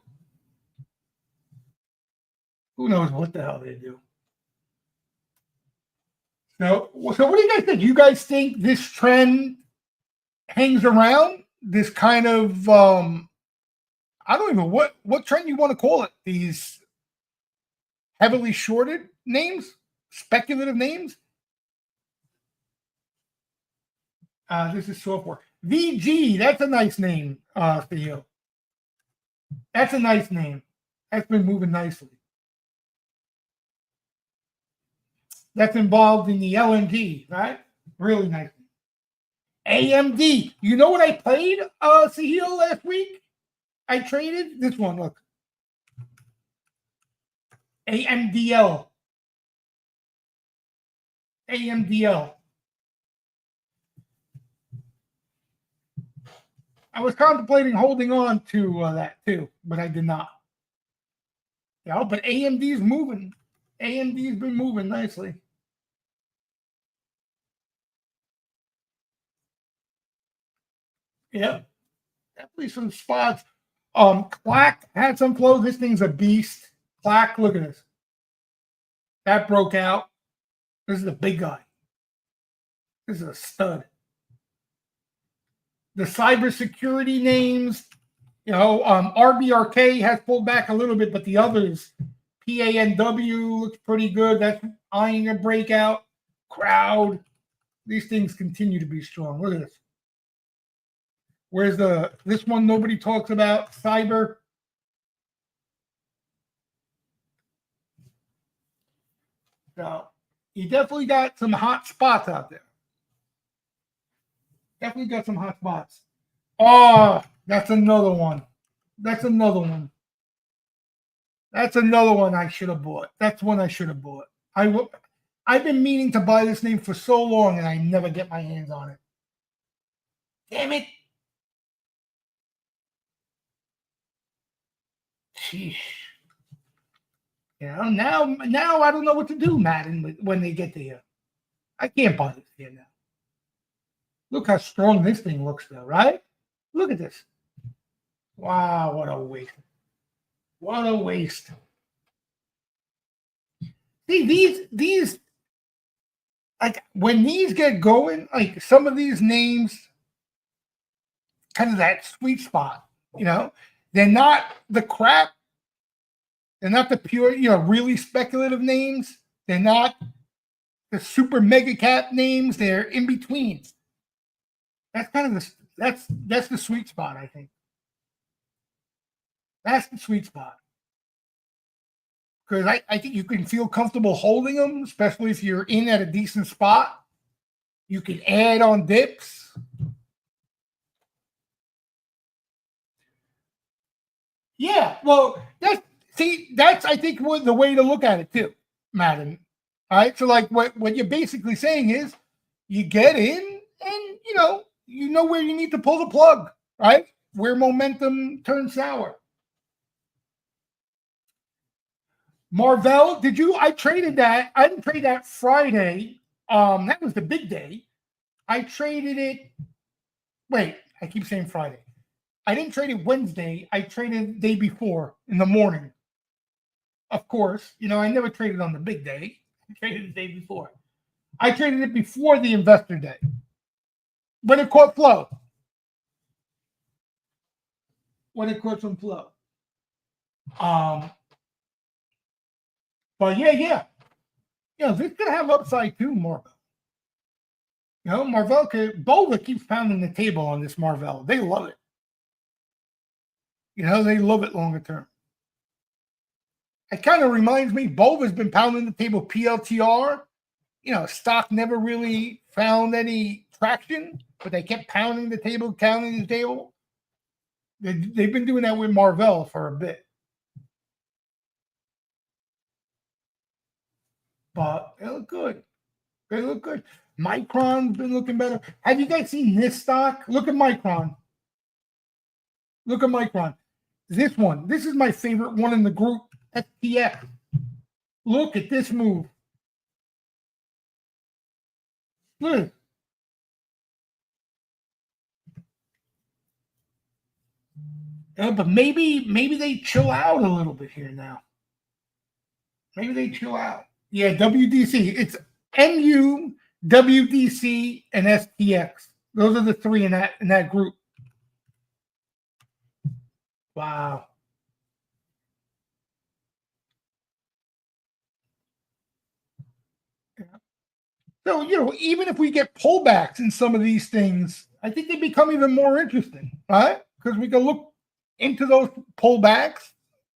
Who knows what the hell they do? So what do you guys think? You guys think this trend hangs around? This kind of, I don't even know what trend you want to call it. These heavily shorted names, speculative names. This is software. VG, that's a nice name, Theo. That's a nice name. That's been moving nicely. That's involved in the LNG, right? Really nice. AMD. You know what I played, Sahil, last week? I traded this one, look. AMDL. AMDL. I was contemplating holding on to that too, but I did not. Yeah, but AMD's moving. AMD's been moving nicely. Yep. Definitely some spots. Clack had some flow. This thing's a beast. Clack, look at this. That broke out. This is a big guy. This is a stud. The cybersecurity names, RBRK has pulled back a little bit, but the others, PANW looks pretty good. That's eyeing a breakout. Crowd. These things continue to be strong. Look at this. Where's this one nobody talks about? Cyber. So you definitely got some hot spots out there. Definitely got some hot spots. Oh, that's another one. That's another one. That's another one I should have bought. That's one I should have bought. I've been meaning to buy this name for so long, and I never get my hands on it. Damn it. Sheesh. Now I don't know what to do, Madden, when they get there. I can't buy this here now. Look how strong this thing looks, though, right? Look at this. Wow, what a waste. What a waste. See, these, like, when these get going, like, some of these names, kind of that sweet spot, they're not the crap They're not the pure, really speculative names. They're not the super mega cap names. They're in between. That's kind of that's the sweet spot, I think. That's the sweet spot. Because I think you can feel comfortable holding them, especially if you're in at a decent spot. You can add on dips. Yeah, well, that's I think the way to look at it too, Madden. All right, so like what you're basically saying is you get in and you know where you need to pull the plug, right? Where momentum turns sour. Marvell, I traded that. I didn't trade that Friday. That was the big day. I traded it. Wait, I keep saying Friday. I didn't trade it Wednesday. I traded the day before in the morning. Of course, I never traded on the big day. I traded the day before. I traded it before the investor day. When it caught flow. When it caught some flow. But yeah. This could have upside too, Marvell. Marvell Bova keeps pounding the table on this Marvell. They love it. They love it longer term. It kind of reminds me, Bova's been pounding the table PLTR. Stock never really found any traction, but they kept pounding the table, counting the table. They've been doing that with Marvell for a bit. But they look good. They look good. Micron's been looking better. Have you guys seen this stock? Look at Micron. Look at Micron. This one. This is my favorite one in the group. STX. Look at this move. Look. But maybe they chill out a little bit here now. Maybe they chill out. Yeah, WDC. It's MU, WDC, and STX. Those are the three in that group. Wow. So, even if we get pullbacks in some of these things, I think they become even more interesting, right? Because we can look into those pullbacks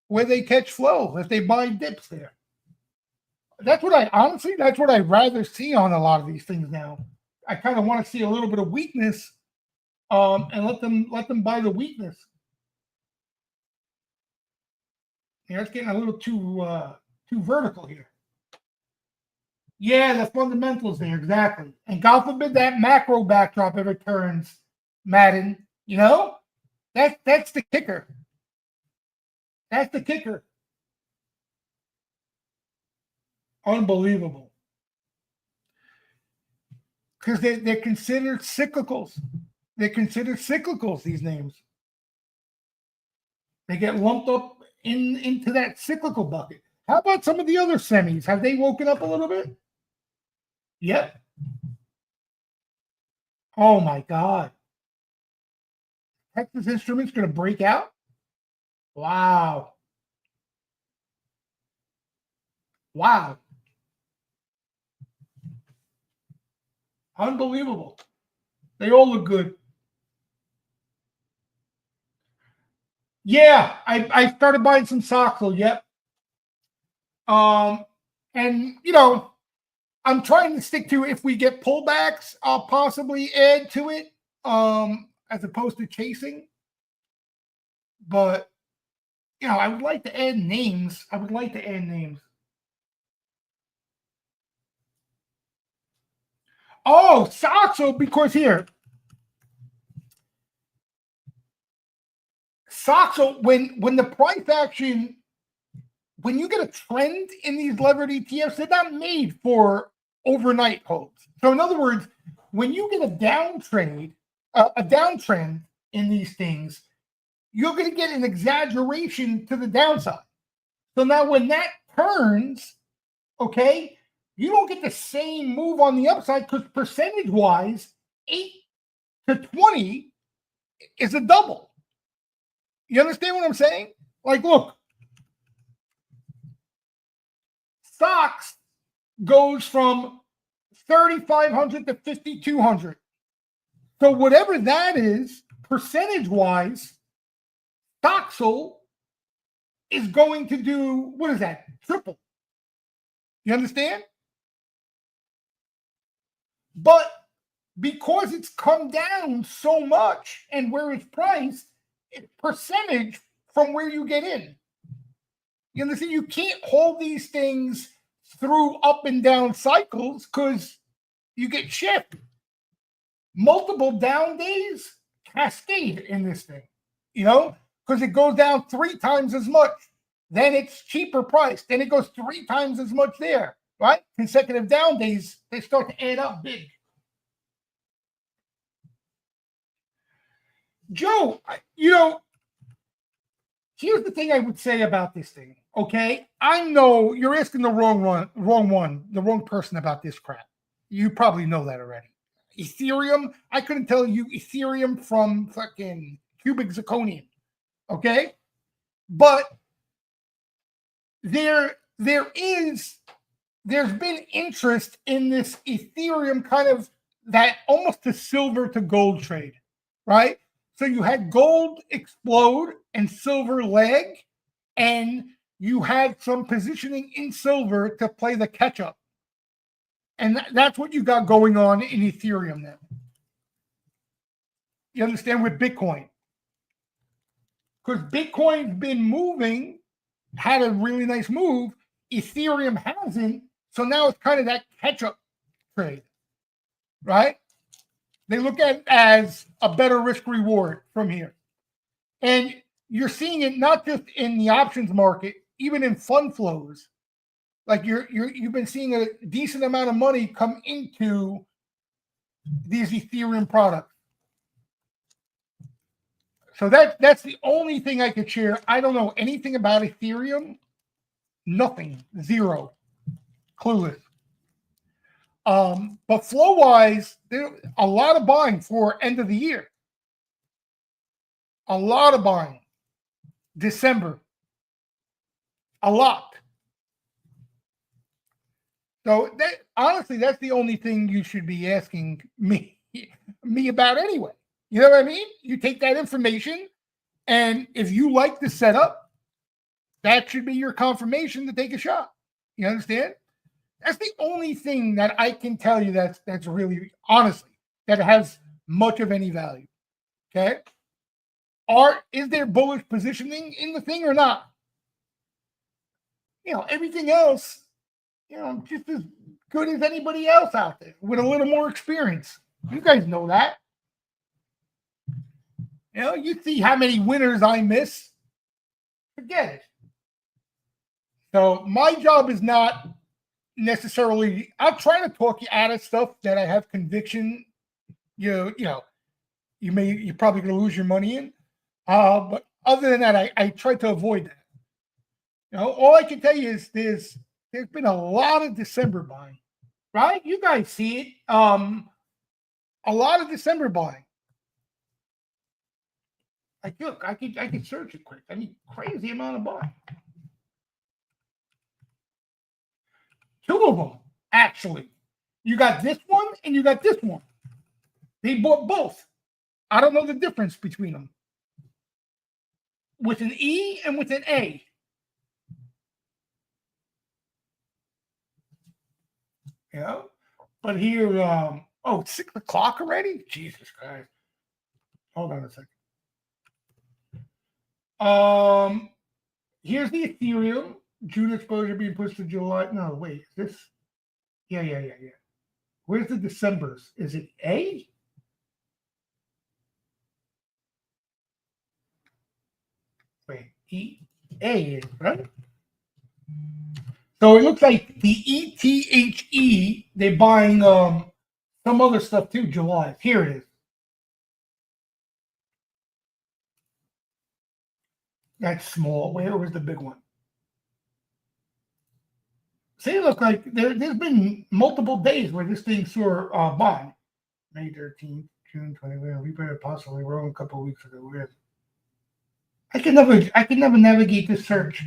where they catch flow, if they buy dips there. That's what I'd rather see on a lot of these things now. I kind of want to see a little bit of weakness, and let them buy the weakness. It's getting a little too vertical here. Yeah, the fundamentals there, exactly. And God forbid that macro backdrop ever turns, Madden. That's the kicker. That's the kicker. Unbelievable. Because they're considered cyclicals. They're considered cyclicals, these names. They get lumped up into that cyclical bucket. How about some of the other semis? Have they woken up a little bit? Yep. Oh my God. Texas Instruments going to break out? Wow. Wow. Unbelievable. They all look good. Yeah, I started buying some Soxel. Yep. And I'm trying to stick to, if we get pullbacks, I'll possibly add to it, as opposed to chasing. But I would like to add names. Oh, Soxel, because here. Soxel, when the price action, when you get a trend in these levered ETFs, they're not made for overnight holds. So in other words, when you get a downtrend in these things, you're going to get an exaggeration to the downside. So now when that turns, okay, you don't get the same move on the upside, because percentage-wise, 8 to 20 is a double. You understand what I'm saying? Like, look, stocks goes from 3,500 to 5,200. So whatever that is, percentage-wise, Stoxel is going to do, what is that? Triple. You understand? But because it's come down so much and where it's priced, it's percentage from where you get in. You understand? You can't hold these things through up and down cycles because you get shift. Multiple down days cascade in this thing, because it goes down 3 times as much. Then it's cheaper priced. Then it goes 3 times as much there, right? Consecutive down days, they start to add up big. Joe, here's the thing I would say about this thing, okay? I know you're asking the wrong person about this crap. You probably know that already. Ethereum, I couldn't tell you Ethereum from fucking cubic zirconium, okay? But there's been interest in this Ethereum kind of that almost a silver to gold trade, right? So you had gold explode and silver leg, and you had some positioning in silver to play the catch up. And that's what you got going on in Ethereum now. You understand, with Bitcoin? Because Bitcoin's been moving, had a really nice move. Ethereum hasn't. So now it's kind of that catch-up trade, right? They look at it as a better risk reward from here. And you're seeing it not just in the options market, even in fund flows. Like you've been seeing a decent amount of money come into these Ethereum products. So that's the only thing I could share. I don't know anything about Ethereum. Nothing. Zero. Clueless. But flow-wise, there's a lot of buying for end of the year. A lot of buying. December. A lot. So honestly, that's the only thing you should be asking me about anyway. You know what I mean? You take that information, and if you like the setup, that should be your confirmation to take a shot. You understand? That's the only thing that I can tell you that's really, honestly, that has much of any value. Okay? Is there bullish positioning in the thing or not? Everything else, just as good as anybody else out there with a little more experience. You guys know that. You see how many winners I miss. Forget it. So my job is not necessarily, I'll try to talk you out of stuff that I have conviction, you're probably going to lose your money in. But other than that, I try to avoid that. All I can tell you is there's been a lot of December buying, right? You guys see it. A lot of December buying. Like, look, I could search it quick. I mean, crazy amount of buying. 2 of them, actually. You got this one and you got this one. They bought both. I don't know the difference between them. With an E and with an A. But here, it's 6 o'clock already? Jesus Christ. Hold on a second. Here's the Ethereum. June exposure being pushed to July. No, wait. Is this? Yeah. Where's the Decembers? Is it A? Wait, A, right? So it looks like the ETHE, they're buying some other stuff too, July. Here it is. That's small. Where was the big one? See, look, like there's been multiple days where this thing saw buying. May 13th, June 20th. We better possibly wrong a couple of weeks ago. Where is it? I can never navigate this search.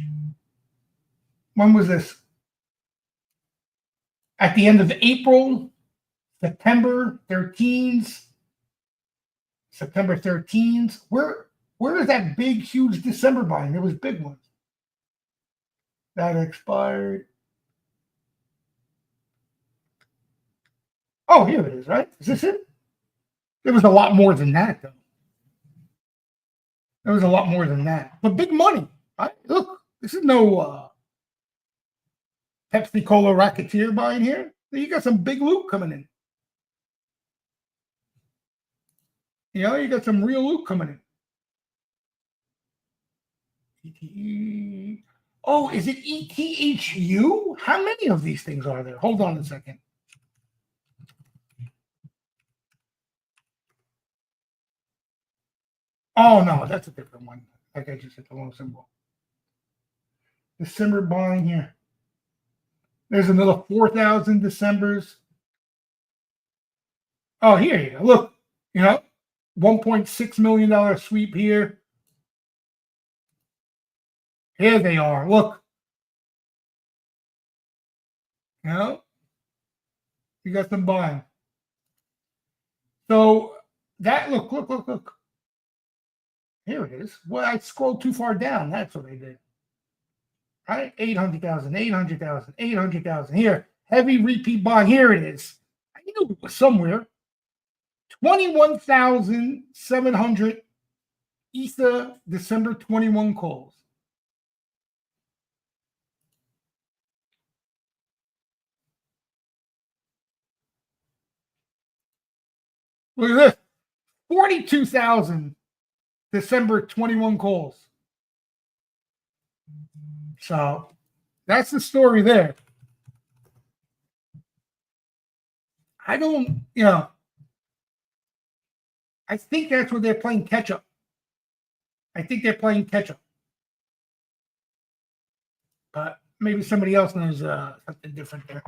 When was this? at the end of April, September 13s. Where is that big, huge December buying? There was big ones. That expired. Oh, here it is, right? Is this it? There was a lot more than that, though. There was a lot more than that. But big money. Right? Look, this is no Pepsi Cola Racketeer buying here. You got some big loot coming in. You know, you got some real loot coming in. ETE. Oh, is it ETHU? How many of these things are there? Hold on a second. Oh, no, that's a different one. Like I just hit the wrong symbol. December buying here. There's another 4,000 Decembers. Oh, here you go. Look, you know, $1.6 million sweep here. Here they are. Look. You know, you got some buying. So that, look. Here it is. Well, I scrolled too far down. That's what I did. Right? 800,000, 800,000, 800,000. Here, heavy repeat buy. Here it is. I knew it was somewhere. 21,700 Ether December 21 calls. Look at this. 42,000 December 21 calls. So that's the story there. I don't, you know, I think that's where they're playing catch up. But maybe somebody else knows something different there.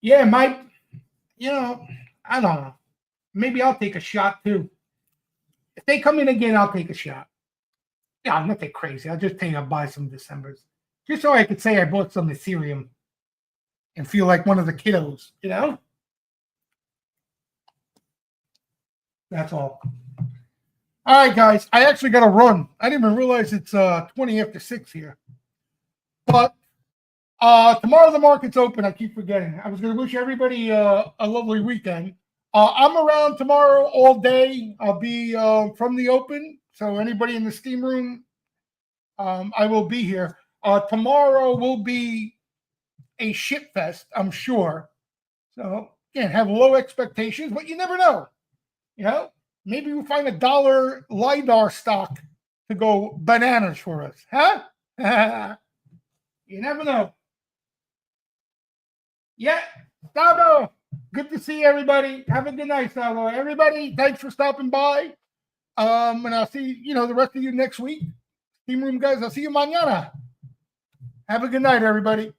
Yeah, I don't know. Maybe I'll take a shot too. If they come in again, I'll take a shot. Yeah, I'm nothing crazy. I'll just take I'll buy some Decembers. Just so I could say I bought some Ethereum and feel like one of the kiddos, you know? That's all. All right, guys. I actually got to run. I didn't even realize it's 20 after 6 here. But tomorrow the market's open. I keep forgetting. I was going to wish everybody a lovely weekend. I'm around tomorrow all day. I'll be from the open. So anybody in the steam room, I will be here. Tomorrow will be a shit fest, I'm sure. So again, have low expectations, but you never know. You know, maybe we'll find $1 LIDAR stock to go bananas for us, huh? You never know. Yeah, Salvo. Good to see everybody. Have a good night, Salvo. Everybody, thanks for stopping by. And I'll see, the rest of you next week. Steam Room guys, I'll see you mañana. Have a good night, everybody.